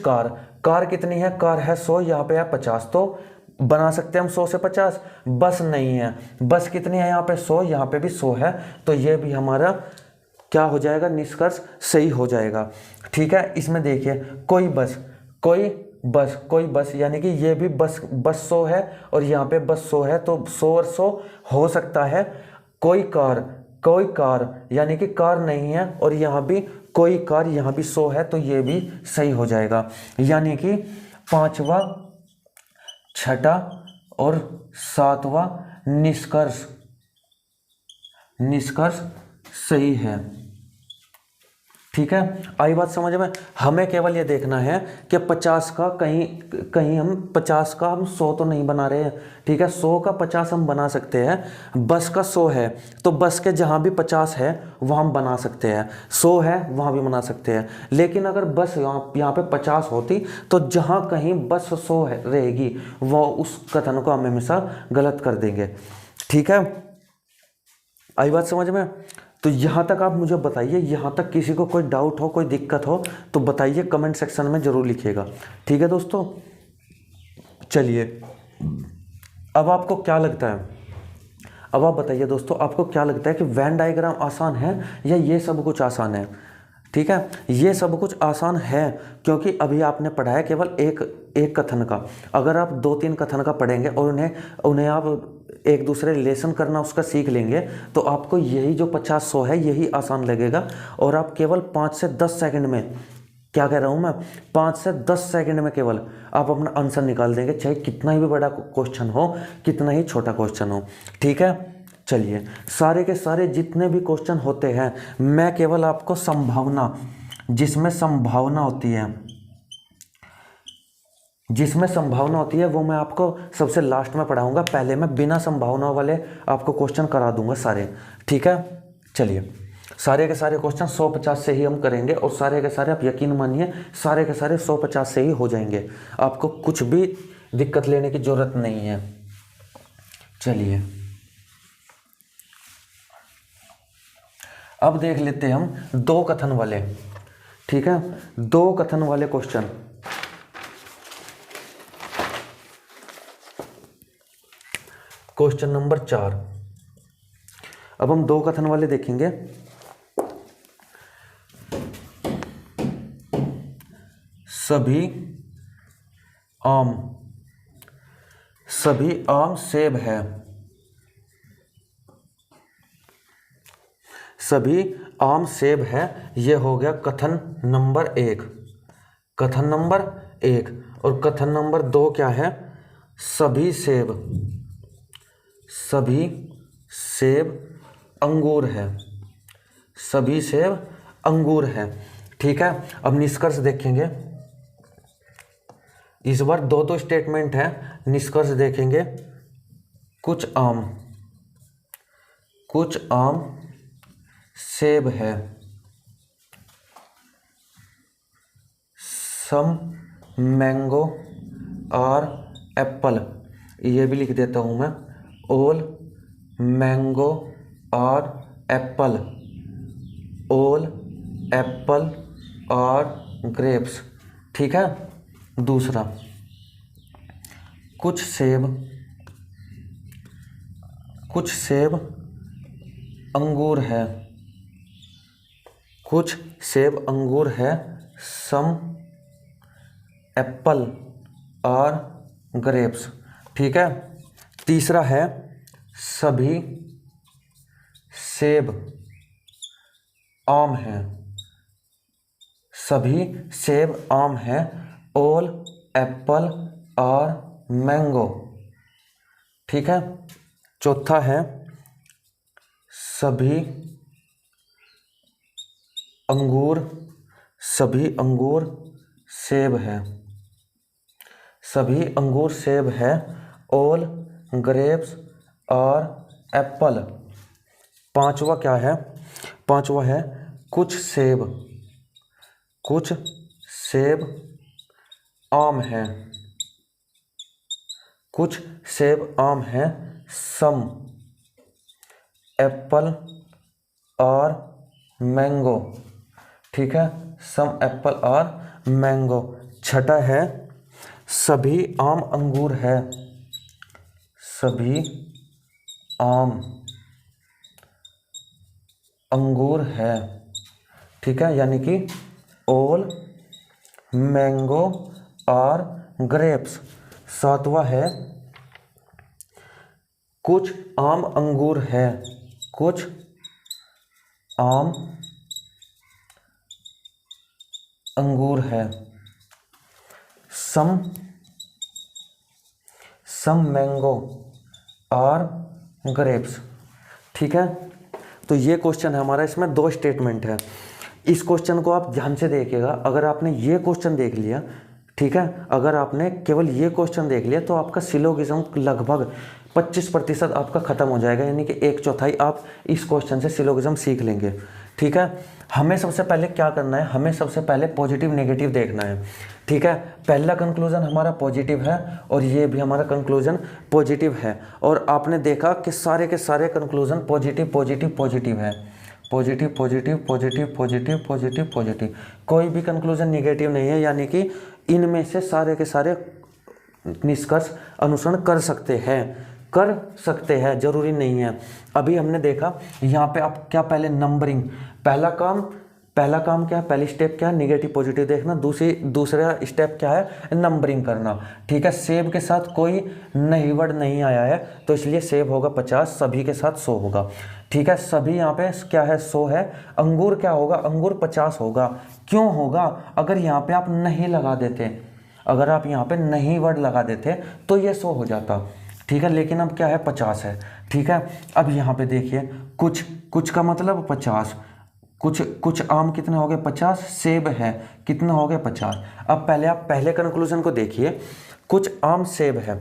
A: कार कितनी है, कार है 100, यहाँ पे है 50, तो बना सकते हैं हम 100 से 50। बस नहीं है, बस कितनी है यहाँ पे 100, यहाँ पे भी 100 है, तो ये भी हमारा क्या हो जाएगा, निष्कर्ष सही हो जाएगा। ठीक है, इसमें देखिए कोई बस यानी कि ये भी बस 100 है और यहाँ पे बस 100 है, तो 100 और 100 हो सकता है। कोई कार यानी कि कार नहीं है और यहाँ भी कोई कार, यहाँ भी 100 है, तो ये भी सही हो जाएगा। यानी कि 5वां, 6ठा और 7वां निष्कर्ष सही है। ठीक है, आई बात समझ में। हमें केवल ये देखना है कि 50 का कहीं हम 50 का हम 100 तो नहीं बना रहे हैं। ठीक है, 100 का 50 हम बना सकते हैं। बस का 100 है तो बस के जहाँ भी 50 है वहाँ हम बना सकते हैं, 100 है वहाँ भी बना सकते हैं। लेकिन अगर बस यहाँ पे 50 होती तो जहाँ कहीं बस 100 रहेगी वो उस कथन को हम हमेशा गलत कर देंगे। ठीक है, आई बात समझ में। तो यहाँ तक आप मुझे बताइए, यहाँ तक किसी को कोई डाउट हो, कोई दिक्कत हो तो बताइए, कमेंट सेक्शन में ज़रूर लिखिएगा। ठीक है दोस्तों, चलिए अब आपको क्या लगता है, अब आप बताइए दोस्तों, आपको क्या लगता है कि वेन डायग्राम आसान है या ये सब कुछ आसान है। ठीक है, ये सब कुछ आसान है क्योंकि अभी आपने पढ़ा है केवल एक कथन का। अगर आप 2-3 कथन का पढ़ेंगे और उन्हें आप एक दूसरे रिलेशन करना उसका सीख लेंगे तो आपको यही जो 50-100 है यही आसान लगेगा और आप केवल 5 से 10 सेकंड में, क्या कह रहा हूँ मैं, 5 से 10 सेकंड में केवल आप अपना आंसर निकाल देंगे, चाहे कितना ही बड़ा क्वेश्चन हो, कितना ही छोटा क्वेश्चन हो। ठीक है, चलिए सारे के सारे जितने भी क्वेश्चन होते हैं मैं केवल आपको संभावना, जिसमें संभावना होती है वो मैं आपको सबसे लास्ट में पढ़ाऊंगा। पहले मैं बिना संभावना वाले आपको क्वेश्चन करा दूंगा सारे। ठीक है, चलिए सारे के सारे क्वेश्चन 150 से ही हम करेंगे और सारे के सारे आप यकीन मानिए सारे के सारे 150 से ही हो जाएंगे, आपको कुछ भी दिक्कत लेने की जरूरत नहीं है। चलिए अब देख लेते हैं हम 2 कथन वाले। ठीक है, 2 कथन वाले क्वेश्चन। Question number 4। अब हम 2 कथन वाले देखेंगे। सभी आम सेब है। सभी आम सेब है, ये हो गया कथन नंबर 1। कथन नंबर 1 और कथन नंबर 2 क्या है, सभी सेब अंगूर है। सभी सेब अंगूर है। ठीक है, अब निष्कर्ष देखेंगे। इस बार 2 स्टेटमेंट है, निष्कर्ष देखेंगे। कुछ आम सेब है। सम मैंगो और एप्पल, ये भी लिख देता हूँ मैं। ऑल मैंगो और एप्पल, ऑल एप्पल और ग्रेप्स। ठीक है, दूसरा कुछ सेब अंगूर है। कुछ सेब अंगूर है, सम एप्पल और ग्रेप्स। ठीक है। तीसरा है सभी सेब आम हैं, सभी सेब आम हैं, ऑल एप्पल और मैंगो। ठीक है। चौथा है सभी अंगूर सेब है, सभी अंगूर सेब है, ऑल ग्रेप्स और एप्पल। पांचवा क्या है? पांचवा है कुछ सेब आम हैं, कुछ सेब आम हैं, सम एप्पल और मैंगो। ठीक है। सम एप्पल और मैंगो। छठा है सभी आम अंगूर है, सभी आम अंगूर है। ठीक है। यानी कि ऑल मैंगो और ग्रेप्स। सातवां है कुछ आम अंगूर है, कुछ आम अंगूर है, सम मैंगो और ग्रेप्स। ठीक है। तो ये क्वेश्चन है हमारा, इसमें 2 स्टेटमेंट है। इस क्वेश्चन को आप ध्यान से देखिएगा। अगर आपने ये क्वेश्चन देख लिया, ठीक है, अगर आपने केवल ये क्वेश्चन देख लिया तो आपका सिलोगिज्म लगभग 25% आपका खत्म हो जाएगा, यानी कि 1/4 आप इस क्वेश्चन से सिलोगिज्म सीख लेंगे। ठीक है। हमें सबसे पहले क्या करना है? हमें सबसे पहले पॉजिटिव नेगेटिव देखना है। ठीक है। पहला कंक्लूजन हमारा पॉजिटिव है और ये भी हमारा कंक्लूजन पॉजिटिव है। और आपने देखा कि सारे के सारे कंक्लूजन पॉजिटिव पॉजिटिव पॉजिटिव है, positive positive positive positive positive positive, कोई भी कंक्लूजन नेगेटिव नहीं है। यानी कि इनमें से सारे के सारे निष्कर्ष अनुसरण कर सकते हैं, जरूरी नहीं है। अभी हमने देखा यहाँ पे आप क्या, पहले नंबरिंग, पहला काम क्या है? पहली स्टेप क्या है? नेगेटिव पॉजिटिव देखना। दूसरा स्टेप क्या है? नंबरिंग करना। ठीक है। सेब के साथ कोई नहीं वर्ड नहीं आया है तो इसलिए सेब होगा 50, सभी के साथ 100 होगा। ठीक है। सभी यहाँ पे क्या है? 100 है। अंगूर क्या होगा? अंगूर 50 होगा। क्यों होगा? अगर यहाँ पे आप नहीं लगा देते, अगर आप यहाँ पे नहीं वर्ड लगा देते तो ये 100 हो जाता। ठीक है। लेकिन अब क्या है? 50 है। ठीक है। अब यहाँ पे देखिए, कुछ का मतलब 50, कुछ आम कितने हो गए? 50। सेब है कितने हो गए? 50। अब पहले आप पहले कंक्लूजन को देखिए, कुछ आम सेब है।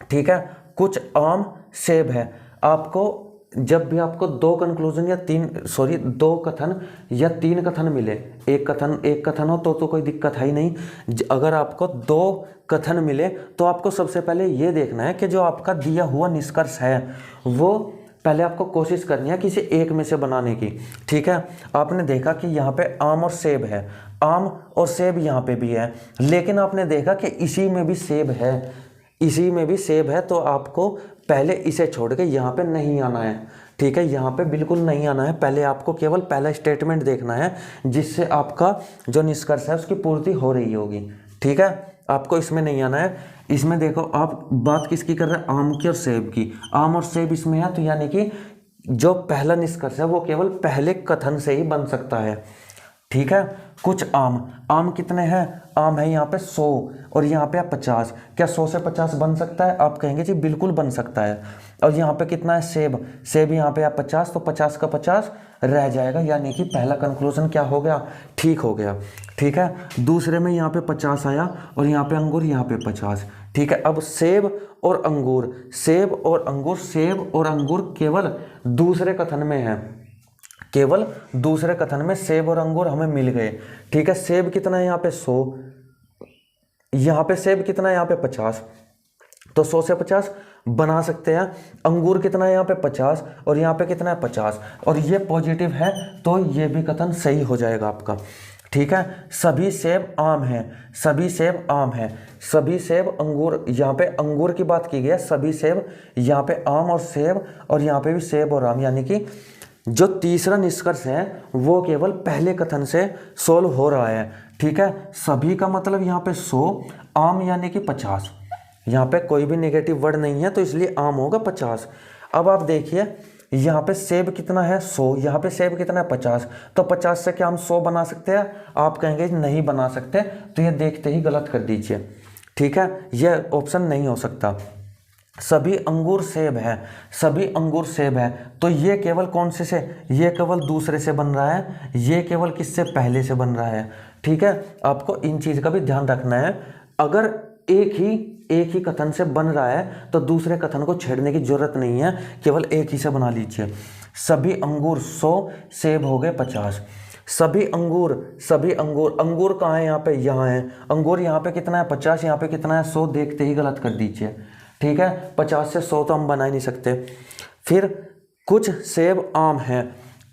A: ठीक है। कुछ आम सेब है। आपको जब भी आपको 2 कंक्लूजन या 2 कथन या 3 कथन मिले, एक कथन हो तो कोई दिक्कत है ही नहीं। अगर आपको 2 कथन मिले तो आपको सबसे पहले ये देखना है कि जो आपका दिया हुआ निष्कर्ष है वो पहले आपको कोशिश करनी है किसी एक में से बनाने की। ठीक है। आपने देखा कि यहाँ पे आम और सेब है, आम और सेब यहाँ पे भी है, लेकिन आपने देखा कि इसी में भी सेब है, तो आपको पहले इसे छोड़ के यहाँ पे नहीं आना है। ठीक है। यहाँ पे बिल्कुल नहीं आना है। पहले आपको केवल पहला स्टेटमेंट देखना है जिससे आपका जो निष्कर्ष है उसकी पूर्ति हो रही होगी। ठीक है। आपको इसमें नहीं आना है। इसमें देखो, आप बात किसकी कर रहे हैं? आम की और सेब की। आम और सेब इसमें है तो यानी कि जो पहला निष्कर्ष है वो केवल पहले कथन से ही बन सकता है। ठीक है। कुछ आम कितने हैं? आम है यहाँ पे 100 और यहाँ पे 50। क्या 100 से 50 बन सकता है? आप कहेंगे जी बिल्कुल बन सकता है। और यहाँ पे कितना है? सेब यहाँ पे 50, तो 50 का 50 रह जाएगा, यानी कि पहला कंक्लूजन क्या हो गया? ठीक हो गया। ठीक है। दूसरे में यहाँ पे 50 आया और यहाँ पे अंगूर, यहाँ पे 50। ठीक है। अब सेब और अंगूर केवल दूसरे कथन में है, केवल दूसरे कथन में सेब और अंगूर हमें मिल गए। ठीक है। सेब कितना है? यहाँ पे 100, यहाँ पे सेब कितना है? यहाँ पे 50, तो 100 से 50 बना सकते हैं। अंगूर कितना है? यहाँ पे 50 और यहाँ पे कितना है? 50, और ये पॉजिटिव है तो ये भी कथन सही हो जाएगा आपका। ठीक है। सभी सेब आम है, सभी सेब अंगूर, यहाँ पे अंगूर की बात की गई है, सभी सेब, यहाँ पे आम और सेब, और यहाँ पे भी सेब और आम, यानी कि जो तीसरा निष्कर्ष है वो केवल पहले कथन से सोल्व हो रहा है। ठीक है, सभी का मतलब यहाँ पे 100, आम यानी कि 50, यहाँ पे कोई भी नेगेटिव वर्ड नहीं है तो इसलिए आम होगा 50। अब आप देखिए यहाँ पे सेब कितना है 100, यहाँ पे सेब कितना है 50, तो 50 से क्या हम 100 बना सकते हैं? आप कहेंगे नहीं बना सकते, तो ये देखते ही गलत कर दीजिए। ठीक है, यह ऑप्शन नहीं हो सकता। सभी अंगूर सेब है, सभी अंगूर सेब है, तो ये केवल कौन से ये केवल दूसरे से बन रहा है, ये केवल किससे? पहले से बन रहा है। ठीक है, आपको इन चीज़ का भी ध्यान रखना है। अगर एक ही कथन से बन रहा है तो दूसरे कथन को छेड़ने की जरूरत नहीं है, केवल एक ही से बना लीजिए। सभी अंगूर 100, सेब हो गए 50। सभी अंगूर, अंगूर कहाँ है? यहाँ पे, यहाँ है अंगूर। यहाँ पे कितना है? 50, यहाँ पे कितना है? 100। देखते ही गलत कर दीजिए। ठीक है, 50 से 100 तो हम बना ही नहीं सकते। फिर कुछ सेब आम है,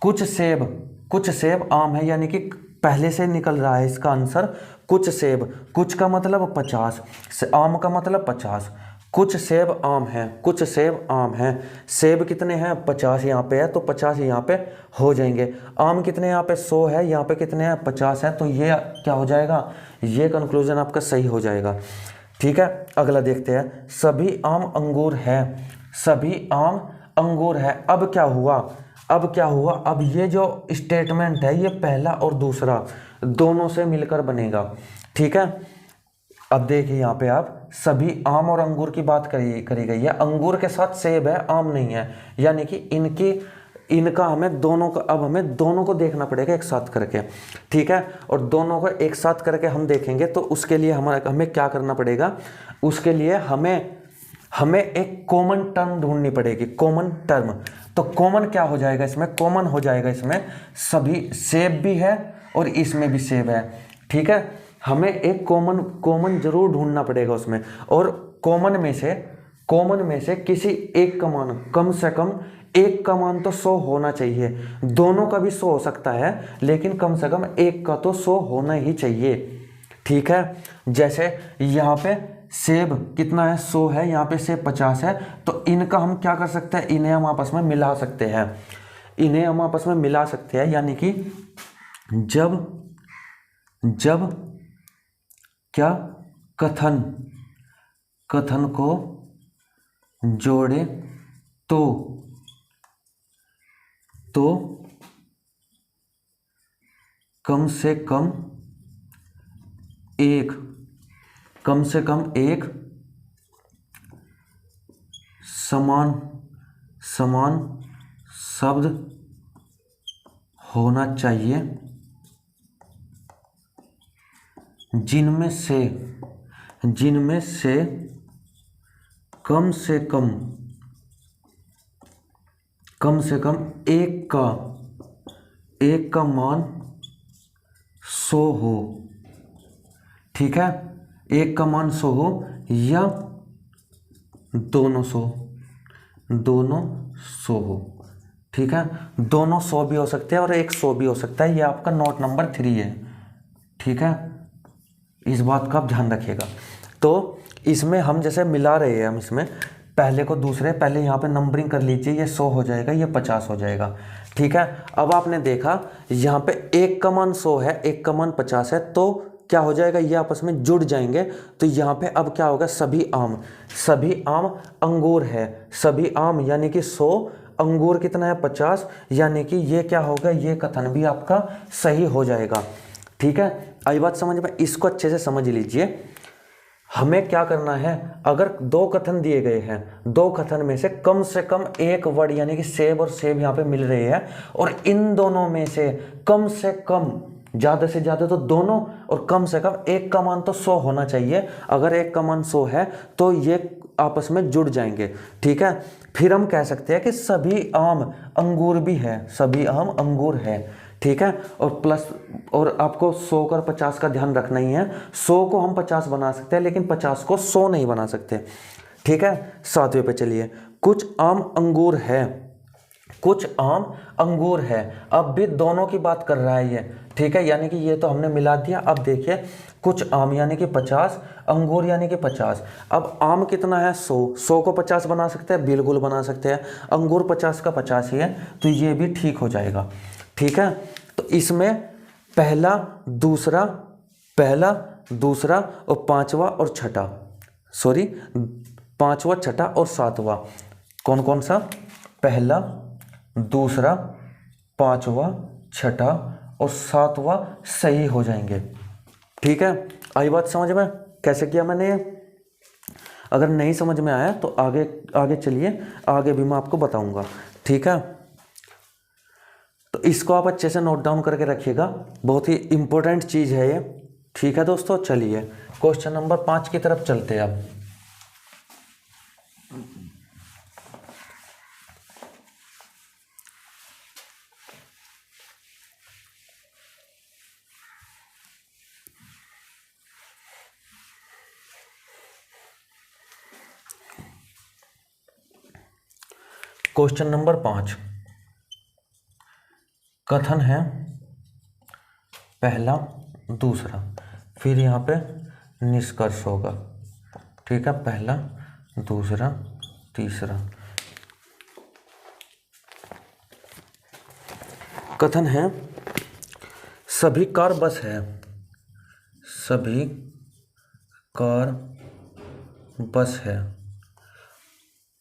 A: कुछ सेब आम है, यानी कि पहले से निकल रहा है इसका आंसर। कुछ सेब, कुछ का मतलब 50, आम का मतलब 50। कुछ सेब आम है, कुछ सेब आम है। सेब कितने हैं? 50 यहाँ पे है तो 50 यहाँ पे हो जाएंगे। आम कितने यहाँ पे? 100 है, यहाँ पे कितने हैं? 50 है, तो ये क्या हो जाएगा? ये कंक्लूजन आपका सही हो जाएगा। ठीक है, अगला देखते हैं। सभी आम अंगूर है, सभी आम अंगूर है। अब क्या हुआ? अब ये जो स्टेटमेंट है ये पहला और दूसरा दोनों से मिलकर बनेगा। ठीक है, अब देखिए यहाँ पे आप सभी आम और अंगूर की बात करी गई है। अंगूर के साथ सेब है, आम नहीं है, यानी कि इनका हमें दोनों को देखना पड़ेगा एक साथ करके। ठीक है, और दोनों को एक साथ करके हम देखेंगे तो उसके लिए हमें क्या करना पड़ेगा? उसके लिए हमें एक कॉमन टर्म ढूंढनी पड़ेगी, कॉमन टर्म। तो कॉमन क्या हो जाएगा इसमें? कॉमन हो जाएगा इसमें सभी सेब भी है और इसमें भी सेब है। ठीक है, हमें एक कॉमन जरूर ढूंढना पड़ेगा उसमें, और कॉमन में से किसी एक का मान, कम से कम एक का मान तो 100 होना चाहिए। दोनों का भी 100 हो सकता है, लेकिन कम से कम एक का तो 100 होना ही चाहिए। ठीक है, जैसे यहाँ पे सेब कितना है? 100 है, यहाँ पे सेब 50 है, तो इनका हम क्या कर सकते हैं? इन्हें हम आपस में मिला सकते हैं, यानी कि जब क्या कथन को जोड़े तो कम से कम एक समान शब्द होना चाहिए, जिनमें से कम से कम एक का मान 100 हो। ठीक है, एक का मान 100 हो या दोनों 100 हो। ठीक है, दोनों 100 भी हो सकते हैं और एक 100 भी हो सकता है। ये आपका नोट नंबर 3 है। ठीक है, इस बात का आप ध्यान रखिएगा। तो इसमें हम जैसे मिला रहे हैं, हम इसमें पहले को दूसरे, पहले यहाँ पे नंबरिंग कर लीजिए। ये 100 हो जाएगा, ये 50 हो जाएगा। ठीक है, अब आपने देखा यहाँ पे एक का मान 100 है, एक का मान 50 है, तो क्या हो जाएगा? ये आपस में जुड़ जाएंगे। तो यहाँ पे अब क्या होगा? सभी आम अंगूर है, सभी आम यानी कि 100, अंगूर कितना है? 50, यानी कि ये क्या होगा? ये कथन भी आपका सही हो जाएगा। ठीक है, आई बात समझ में? इसको अच्छे से समझ लीजिए। हमें क्या करना है? अगर दो कथन दिए गए हैं, दो कथन में से कम एक वर्ड यानी कि सेब और सेब यहाँ पे मिल रहे हैं, और इन दोनों में से कम से कम, ज़्यादा से ज़्यादा तो दोनों, और कम से कम एक का मान तो 100 होना चाहिए। अगर एक का मान 100 है तो ये आपस में जुड़ जाएंगे। ठीक है, फिर हम कह सकते हैं कि सभी आम अंगूर भी है, सभी आम अंगूर है। ठीक है, और आपको 100 और 50 का ध्यान रखना ही है। 100 को हम 50 बना सकते हैं, लेकिन 50 को 100 नहीं बना सकते। ठीक है, 7वें पे चलिए। कुछ आम अंगूर है, कुछ आम अंगूर है। अब भी दोनों की बात कर रहा है ये, ठीक है, यानी कि ये तो हमने मिला दिया। अब देखिए कुछ आम यानी कि 50, अंगूर यानी कि 50। अब आम कितना है 100 को 50 बना सकते हैं, बिल्कुल बना सकते हैं। अंगूर 50 का 50 ही है, तो ये भी ठीक हो जाएगा, ठीक है। तो इसमें पहला दूसरा और पांचवा और छठा, सॉरी पांचवा छठा और सातवां, कौन कौन सा, पहला दूसरा पांचवा छठा और सातवां सही हो जाएंगे, ठीक है। आई बात समझ में कैसे किया मैंने ये? अगर नहीं समझ में आया तो आगे चलिए, आगे भी मैं आपको बताऊंगा, ठीक है। तो इसको आप अच्छे से नोट डाउन करके रखिएगा, बहुत ही इंपॉर्टेंट चीज़ है ये, ठीक है दोस्तों। चलिए क्वेश्चन नंबर 5 की तरफ चलते हैं अब। क्वेश्चन नंबर 5 कथन है पहला दूसरा, फिर यहाँ पे निष्कर्ष होगा, ठीक है, पहला दूसरा तीसरा। कथन है सभी कार बस है, सभी कार बस है,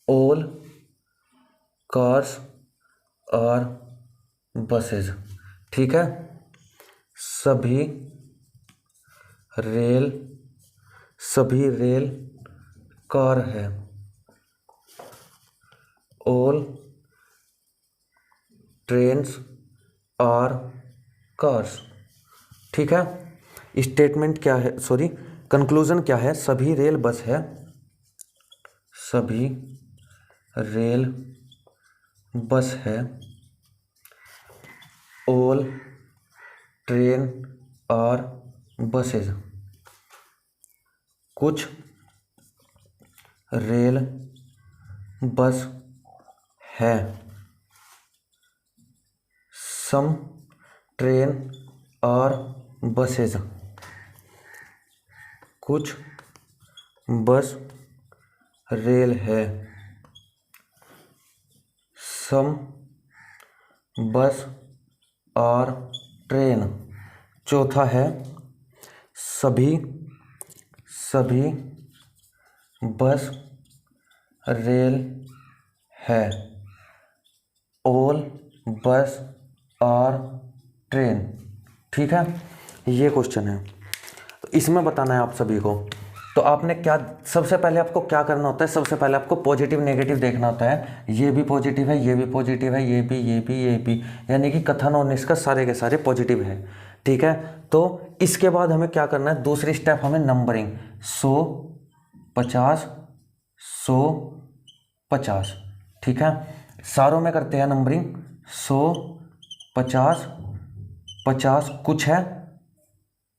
A: ऑल कार्स आर बसेज, ठीक है। सभी रेल कार है, ऑल ट्रेन्स आर कार्स, ठीक है। स्टेटमेंट क्या है, सॉरी कंक्लूजन क्या है, सभी रेल बस है, सभी रेल बस है, ऑल ट्रेन आर बसेज, कुछ रेल बस है, सम ट्रेन आर बसेज, कुछ बस रेल है, सम बस और ट्रेन। चौथा है सभी बस रेल है, ऑल बस और ट्रेन, ठीक है। ये क्वेश्चन है, तो इसमें बताना है आप सभी को। तो आपने क्या, सबसे पहले आपको क्या करना होता है, सबसे पहले आपको पॉजिटिव नेगेटिव देखना होता है। ये भी पॉजिटिव है, ये भी पॉजिटिव है, ये भी, यानी कि कथन और निष्कर्ष सारे के सारे पॉजिटिव है, ठीक है। तो इसके बाद हमें क्या करना है, दूसरी स्टेप हमें नंबरिंग 100 50 100 50, ठीक है। सारों में करते हैं नंबरिंग 100 50 50, कुछ है,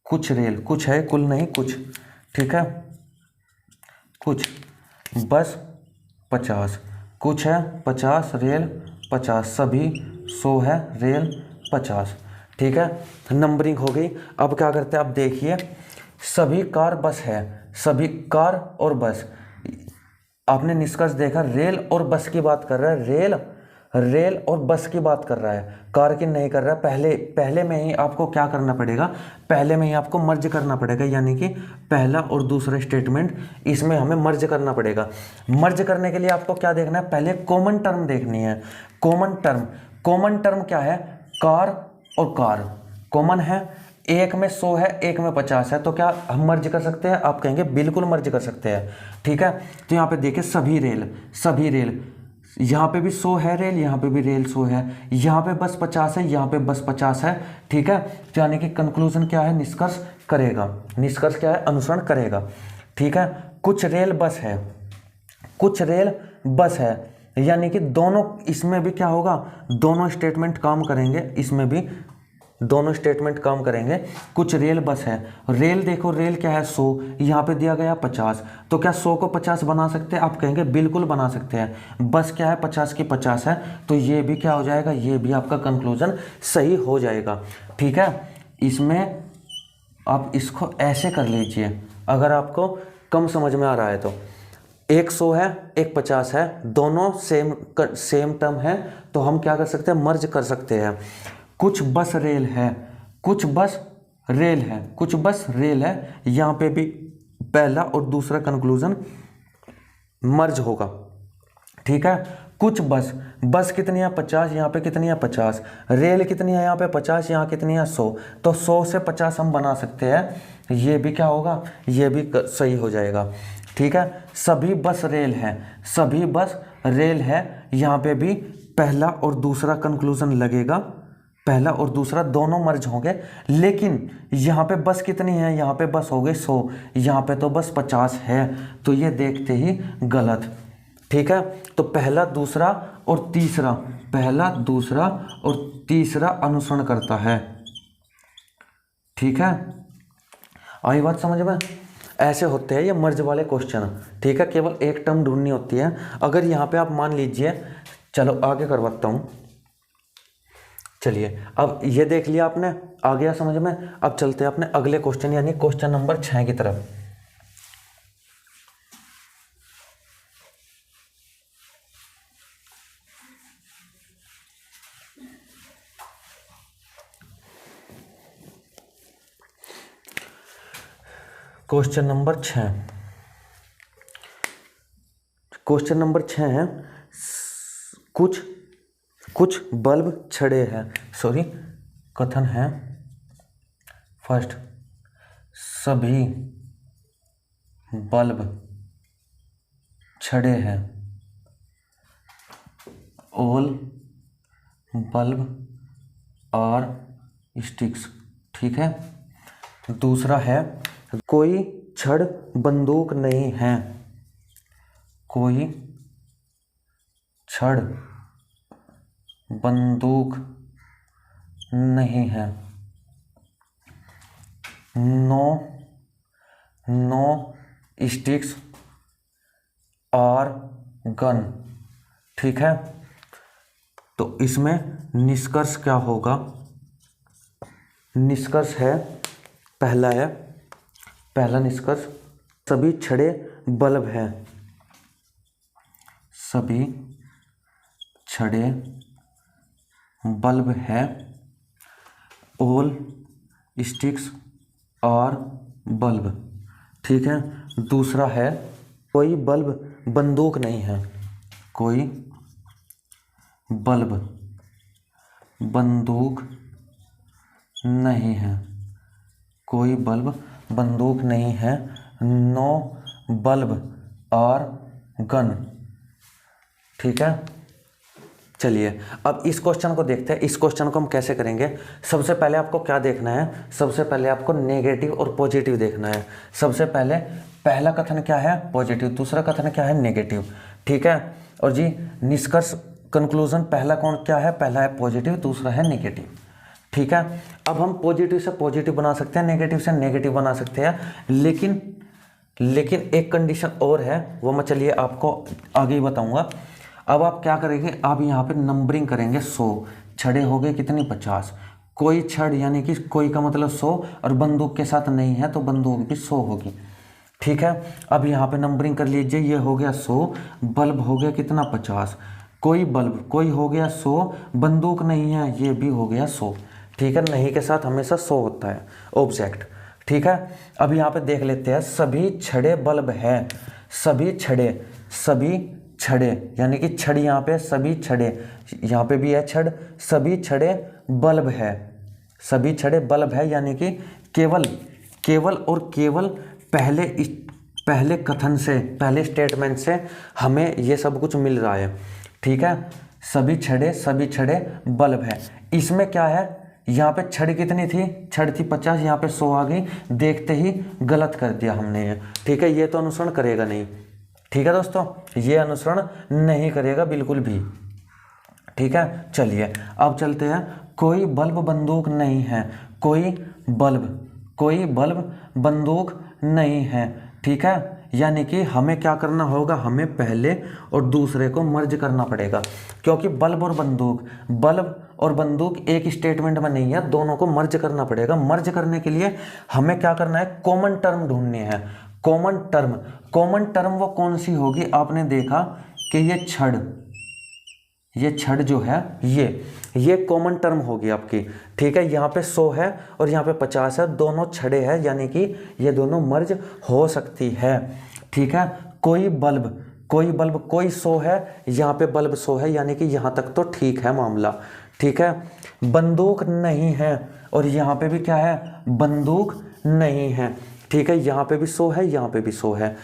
A: कुछ रेल, कुछ है कुल नहीं कुछ, ठीक है, कुछ बस 50, कुछ है 50 रेल 50, सभी 100 है रेल 50, ठीक है। नंबरिंग हो गई। अब क्या करते हैं, अब देखिए सभी कार बस है, सभी कार और बस, आपने निष्कर्ष देखा, रेल और बस की बात कर रहा है, रेल और बस की बात कर रहा है, कार की नहीं कर रहा है। पहले में ही आपको क्या करना पड़ेगा, पहले में ही आपको मर्ज करना पड़ेगा, यानी कि पहला और दूसरा स्टेटमेंट इसमें हमें मर्ज करना पड़ेगा। मर्ज करने के लिए आपको क्या देखना है, पहले कॉमन टर्म देखनी है। कॉमन टर्म क्या है, कार और कार कॉमन है, एक में 100 है, एक में 50 है, तो क्या हम मर्ज कर सकते हैं, आप कहेंगे बिल्कुल मर्ज कर सकते हैं, ठीक है। तो यहाँ पे देखिए सभी रेल, यहाँ पे भी 100 है रेल, यहाँ पे भी रेल 100 है, यहाँ पे बस 50 है, यहाँ पे बस 50 है, ठीक है। तो यानी कि कंक्लूजन क्या है, निष्कर्ष करेगा, निष्कर्ष क्या है, अनुसरण करेगा, ठीक है। कुछ रेल बस है, यानी कि दोनों, इसमें भी क्या होगा, दोनों स्टेटमेंट काम करेंगे, इसमें भी दोनों स्टेटमेंट काम करेंगे। कुछ रेल बस है, रेल देखो, रेल क्या है 100, यहाँ पे दिया गया 50, तो क्या 100 को 50 बना सकते हैं? आप कहेंगे बिल्कुल बना सकते हैं। बस क्या है 50 की 50 है, तो ये भी क्या हो जाएगा, ये भी आपका कंक्लूजन सही हो जाएगा। ठीक है, इसमें आप इसको ऐसे कर लीजिए अगर आपको कम समझ में आ रहा है तो। एक 100 है, एक 50 है, दोनों सेम टर्म है, तो हम क्या कर सकते हैं, मर्ज कर सकते हैं। कुछ बस रेल है, कुछ बस रेल है, कुछ बस रेल है, यहाँ पे भी पहला और दूसरा कंक्लूजन मर्ज होगा। ठीक है, कुछ बस, बस कितनी है 50, यहाँ पे कितनी है 50, रेल कितनी है यहाँ पे 50, यहाँ कितनी है 100, तो 100 से 50 हम बना सकते हैं। ये भी क्या होगा, ये भी सही हो जाएगा। ठीक है, सभी बस रेल है, सभी बस रेल है, यहाँ पे भी पहला और दूसरा कंक्लूजन लगेगा, पहला और दूसरा दोनों मर्ज होंगे। लेकिन यहाँ पे बस कितनी है, यहाँ पे बस हो गई 100, यहाँ पे तो बस 50 है, तो ये देखते ही गलत। ठीक है, तो पहला दूसरा और तीसरा, पहला दूसरा और तीसरा अनुसरण करता है। ठीक है, आई बात समझ में? ऐसे होते हैं ये मर्ज वाले क्वेश्चन। ठीक है, केवल एक टर्म ढूंढनी होती है। अगर यहाँ पे आप मान लीजिए, चलो आगे करवाता हूँ। चलिए, अब ये देख लिया आपने, आ गया समझ में। अब चलते हैं अपने अगले क्वेश्चन यानी क्वेश्चन नंबर 6 की तरफ। क्वेश्चन नंबर 6, क्वेश्चन नंबर 6 है, कुछ बल्ब छड़े हैं, सॉरी कथन है फर्स्ट, सभी बल्ब छड़े हैं, ऑल बल्ब आर स्टिक्स। ठीक है, दूसरा है, कोई छड़ बंदूक नहीं है, कोई छड़ बंदूक नहीं है, नो स्टिक्स आर गन। ठीक है, तो इसमें निष्कर्ष क्या होगा, निष्कर्ष है, पहला निष्कर्ष, सभी छड़े बल्ब हैं, सभी छड़े बल्ब है, ऑल स्टिक्स आर बल्ब। ठीक है, दूसरा है, कोई बल्ब बंदूक नहीं है, कोई बल्ब बंदूक नहीं है, कोई बल्ब बंदूक नहीं है, नो बल्ब आर गन। ठीक है, चलिए अब इस क्वेश्चन को देखते हैं। इस क्वेश्चन को हम कैसे करेंगे, सबसे पहले आपको क्या देखना है, सबसे पहले आपको नेगेटिव और पॉजिटिव देखना है। सबसे पहले पहला कथन क्या है, पॉजिटिव, दूसरा कथन क्या है, नेगेटिव। ठीक है, और जी निष्कर्ष कंक्लूजन, पहला कौन क्या है, पहला है पॉजिटिव, दूसरा है नेगेटिव। ठीक है, अब हम पॉजिटिव से पॉजिटिव बना सकते हैं, नेगेटिव से नेगेटिव बना सकते हैं, लेकिन एक कंडीशन और है, वो मैं चलिए आपको आगे ही बताऊंगा। अब आप क्या करेंगे, आप यहाँ पे नंबरिंग करेंगे, 100 छड़े हो गए कितनी 50, कोई छड़ यानी कि कोई का मतलब 100 और बंदूक के साथ नहीं है तो बंदूक भी 100 होगी। ठीक है, अब यहाँ पे नंबरिंग कर लीजिए, ये हो गया 100, बल्ब हो गया कितना 50, कोई बल्ब, कोई हो गया 100, बंदूक नहीं है, ये भी हो गया 100। ठीक है, नहीं के साथ हमेशा 100 होता है ऑब्जेक्ट। ठीक है, अब यहाँ पे देख लेते हैं, सभी छड़े बल्ब है, सभी छड़े यानी कि छड़, यहाँ पे सभी छड़े, यहाँ पे भी है छड़, सभी छड़े बल्ब है, सभी छड़े बल्ब है, यानी कि केवल और केवल पहले कथन से, पहले स्टेटमेंट से हमें ये सब कुछ मिल रहा है। ठीक है, सभी छड़े बल्ब है। इसमें क्या है, यहाँ पे छड़ कितनी थी, छड़ थी 50, यहाँ पे 100 आ गई, देखते ही गलत कर दिया हमने ये। ठीक है, ये तो अनुसरण करेगा नहीं। ठीक है दोस्तों, ये अनुसरण नहीं करेगा बिल्कुल भी। ठीक है, चलिए अब चलते हैं। कोई बल्ब बंदूक नहीं है, कोई बल्ब बंदूक नहीं है। ठीक है, यानी कि हमें क्या करना होगा, हमें पहले और दूसरे को मर्ज करना पड़ेगा, क्योंकि बल्ब और बंदूक एक स्टेटमेंट में नहीं है, दोनों को मर्ज करना पड़ेगा। मर्ज करने के लिए हमें क्या करना है, कॉमन टर्म ढूंढनी है। कॉमन टर्म वो कौन सी होगी, आपने देखा कि ये छड़ जो है ये कॉमन टर्म होगी आपकी। ठीक है, यहाँ पे 100 है और यहाँ पे 50 है, दोनों छड़े हैं, यानी कि ये दोनों मर्ज हो सकती है। ठीक है, कोई बल्ब कोई 100 है, यहाँ पे बल्ब 100 है, यानी कि यहाँ तक तो ठीक है मामला। ठीक है, बंदूक नहीं है और यहाँ पे भी क्या है, बंदूक नहीं है। ठीक है, यहाँ पे भी 100 है, यहाँ पे भी 100 है,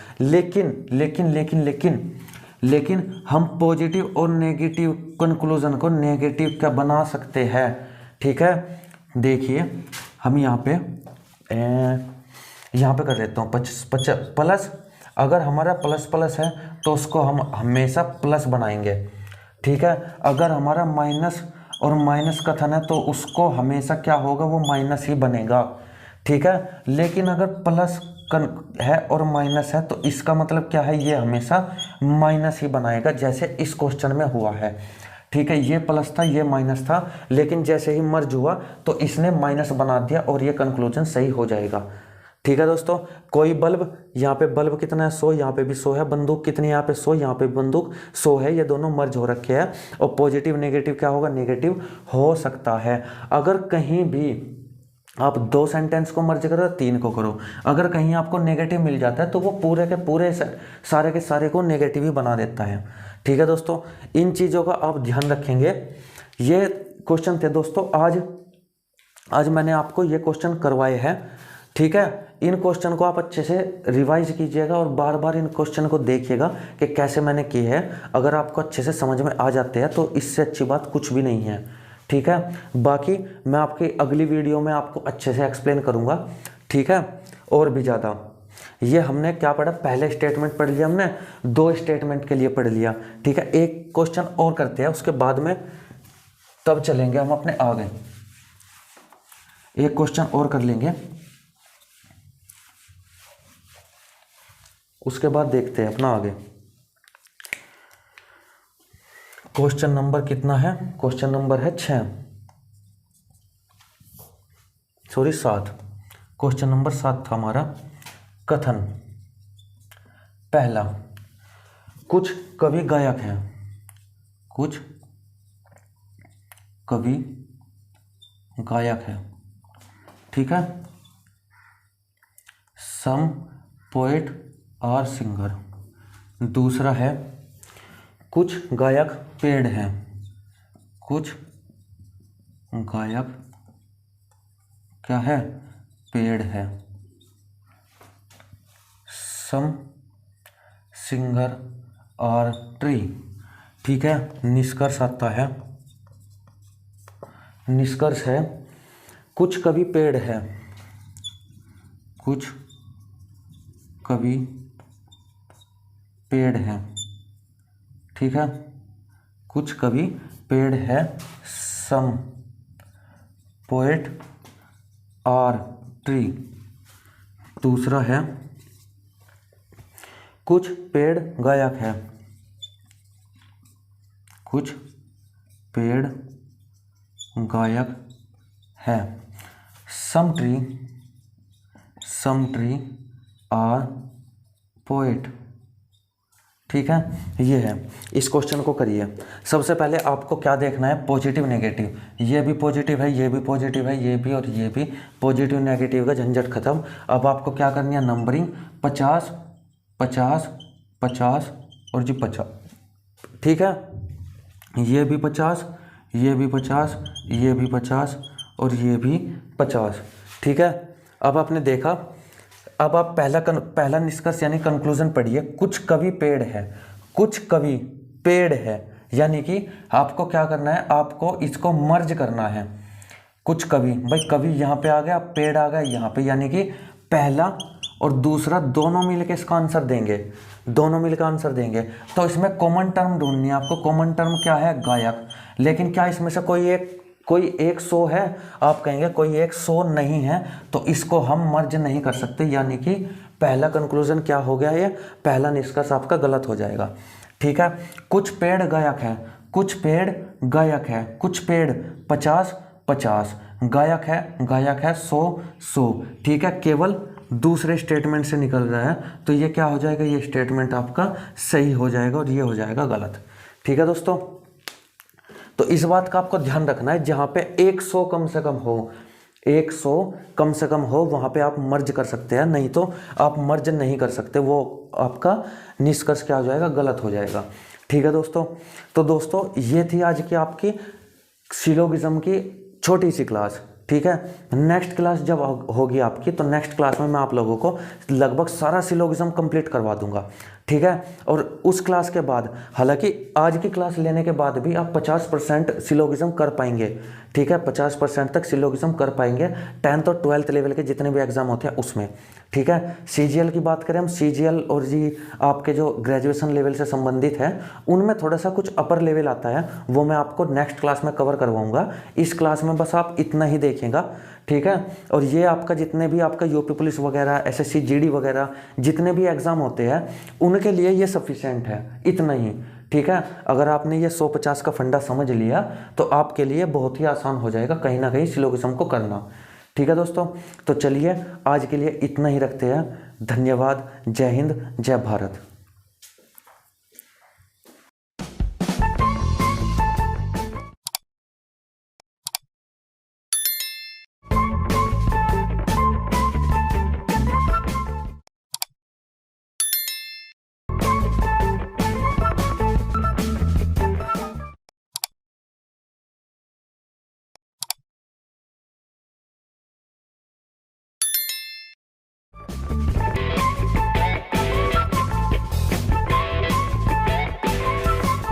A: लेकिन हम पॉजिटिव और नेगेटिव कंक्लूजन को नेगेटिव क्या बना सकते हैं। ठीक है, देखिए हम यहाँ पे कर देता हूँ प्लस। अगर हमारा प्लस प्लस है तो उसको हम हमेशा प्लस बनाएंगे। ठीक है, अगर हमारा माइनस और माइनस कथन है तो उसको हमेशा क्या होगा, वो माइनस ही बनेगा। ठीक है, लेकिन अगर प्लस है और माइनस है तो इसका मतलब क्या है, ये हमेशा माइनस ही बनाएगा, जैसे इस क्वेश्चन में हुआ है। ठीक है, ये प्लस था, ये माइनस था, लेकिन जैसे ही मर्ज हुआ तो इसने माइनस बना दिया और ये कंक्लूजन सही हो जाएगा। ठीक है दोस्तों, कोई बल्ब, यहाँ पे बल्ब कितना है 100, यहाँ पे भी 100 है, बंदूक कितनी है यहाँ पे 100, यहाँ पे बंदूक 100 है, ये दोनों मर्ज हो रखे हैं और पॉजिटिव नेगेटिव क्या होगा, नेगेटिव हो सकता है। अगर कहीं भी आप 2 सेंटेंस को मर्ज करो, 3 को करो, अगर कहीं आपको नेगेटिव मिल जाता है तो वो पूरे के पूरे सारे के सारे को नेगेटिव ही बना देता है। ठीक है दोस्तों, इन चीज़ों का आप ध्यान रखेंगे। ये क्वेश्चन थे दोस्तों, आज मैंने आपको ये क्वेश्चन करवाए हैं। ठीक है, इन क्वेश्चन को आप अच्छे से रिवाइज कीजिएगा और बार बार इन क्वेश्चन को देखिएगा कि कैसे मैंने की है। अगर आपको अच्छे से समझ में आ जाते हैं तो इससे अच्छी बात कुछ भी नहीं है। ठीक है, बाकी मैं आपकी अगली वीडियो में आपको अच्छे से एक्सप्लेन करूंगा। ठीक है, और भी ज़्यादा। ये हमने क्या पढ़ा, पहले स्टेटमेंट पढ़ लिया हमने, 2 स्टेटमेंट के लिए पढ़ लिया। ठीक है, एक क्वेश्चन और करते हैं, उसके बाद में तब चलेंगे हम अपने आगे। एक क्वेश्चन और कर लेंगे, उसके बाद देखते हैं अपना आगे। क्वेश्चन नंबर कितना है, क्वेश्चन नंबर है 7। क्वेश्चन नंबर 7 था हमारा। कथन पहला, कुछ कवि गायक हैं, कुछ कवि गायक है। ठीक है, सम पोएट और सिंगर। दूसरा है, कुछ गायक पेड़ हैं, कुछ गायक क्या है, पेड़ है। सम सिंगर और ट्री। ठीक है, निष्कर्ष आता है, निष्कर्ष है कुछ कवि पेड़ है, कुछ कवि पेड़ है। ठीक है, कुछ कवि पेड़ है, सम पोएट और ट्री। दूसरा है, कुछ पेड़ गायक है, कुछ पेड़ गायक है। सम ट्री और पोएट। ठीक है, ये है। इस क्वेश्चन को करिए। सबसे पहले आपको क्या देखना है, पॉजिटिव नेगेटिव। ये भी पॉजिटिव है, ये भी पॉजिटिव है, ये भी और ये भी पॉजिटिव नेगेटिव का झंझट खत्म। अब आपको क्या करनी है, नंबरिंग 50 50 50 और जी 50। ठीक है, ये भी 50, ये भी 50, ये भी 50 और ये भी 50। ठीक है, अब आपने देखा, अब आप पहला निष्कर्ष यानी कंक्लूजन पढ़िए। कुछ कवि पेड़ है, कुछ कवि पेड़ है, यानी कि आपको क्या करना है, आपको इसको मर्ज करना है। कुछ कवि, भाई कवि यहाँ पे आ गया, पेड़ आ गया यहाँ पे, यानी कि पहला और दूसरा दोनों मिलकर इसका आंसर देंगे, दोनों मिलकर आंसर देंगे। तो इसमें कॉमन टर्म ढूंढनी है आपको। कॉमन टर्म क्या है, गायक। लेकिन क्या इसमें से कोई एक 100 है? आप कहेंगे कोई एक 100 नहीं है, तो इसको हम मर्ज नहीं कर सकते, यानी कि पहला कंक्लूजन क्या हो गया, ये पहला निष्कर्ष आपका गलत हो जाएगा। ठीक है, कुछ पेड़ गायक है, कुछ पेड़ गायक है, कुछ पेड़ 50-50, गायक है 100-100। ठीक है, केवल दूसरे स्टेटमेंट से निकल रहा है, तो ये क्या हो जाएगा, ये स्टेटमेंट आपका सही हो जाएगा और ये हो जाएगा गलत। ठीक है दोस्तों, तो इस बात का आपको ध्यान रखना है, जहां पे 100 कम से कम हो, 100 कम से कम हो, वहां पे आप मर्ज कर सकते हैं, नहीं तो आप मर्ज नहीं कर सकते, वो आपका निष्कर्ष क्या हो जाएगा, गलत हो जाएगा। ठीक है दोस्तों, तो दोस्तों ये थी आज की आपकी सिलोगिज्म की छोटी सी क्लास। ठीक है, नेक्स्ट क्लास जब होगी आपकी, तो नेक्स्ट क्लास में मैं आप लोगों को लगभग सारा सिलोगिज्म कंप्लीट करवा दूंगा। ठीक है, और उस क्लास के बाद, हालांकि आज की क्लास लेने के बाद भी आप 50% सिलोगिज्म कर पाएंगे। ठीक है, 50% तक सिलोगिज्म कर पाएंगे 10th और 12th लेवल के जितने भी एग्जाम होते हैं उसमें। ठीक है, सीजीएल की बात करें हम, सीजीएल और जी आपके जो ग्रेजुएशन लेवल से संबंधित है, उनमें थोड़ा सा कुछ अपर लेवल आता है, वो मैं आपको नेक्स्ट क्लास में कवर करवाऊंगा। इस क्लास में बस आप इतना ही देखिएगा। ठीक है, और ये आपका जितने भी आपका यूपी पुलिस वगैरह, एसएससी जीडी वगैरह जितने भी एग्जाम होते हैं, उनके लिए ये सफिशिएंट है, इतना ही। ठीक है, अगर आपने ये 150 का फंडा समझ लिया, तो आपके लिए बहुत ही आसान हो जाएगा कहीं ना कहीं सिलोगिज्म को करना। ठीक है दोस्तों, तो चलिए आज के लिए इतना ही रखते हैं। धन्यवाद। जय हिंद, जय भारत।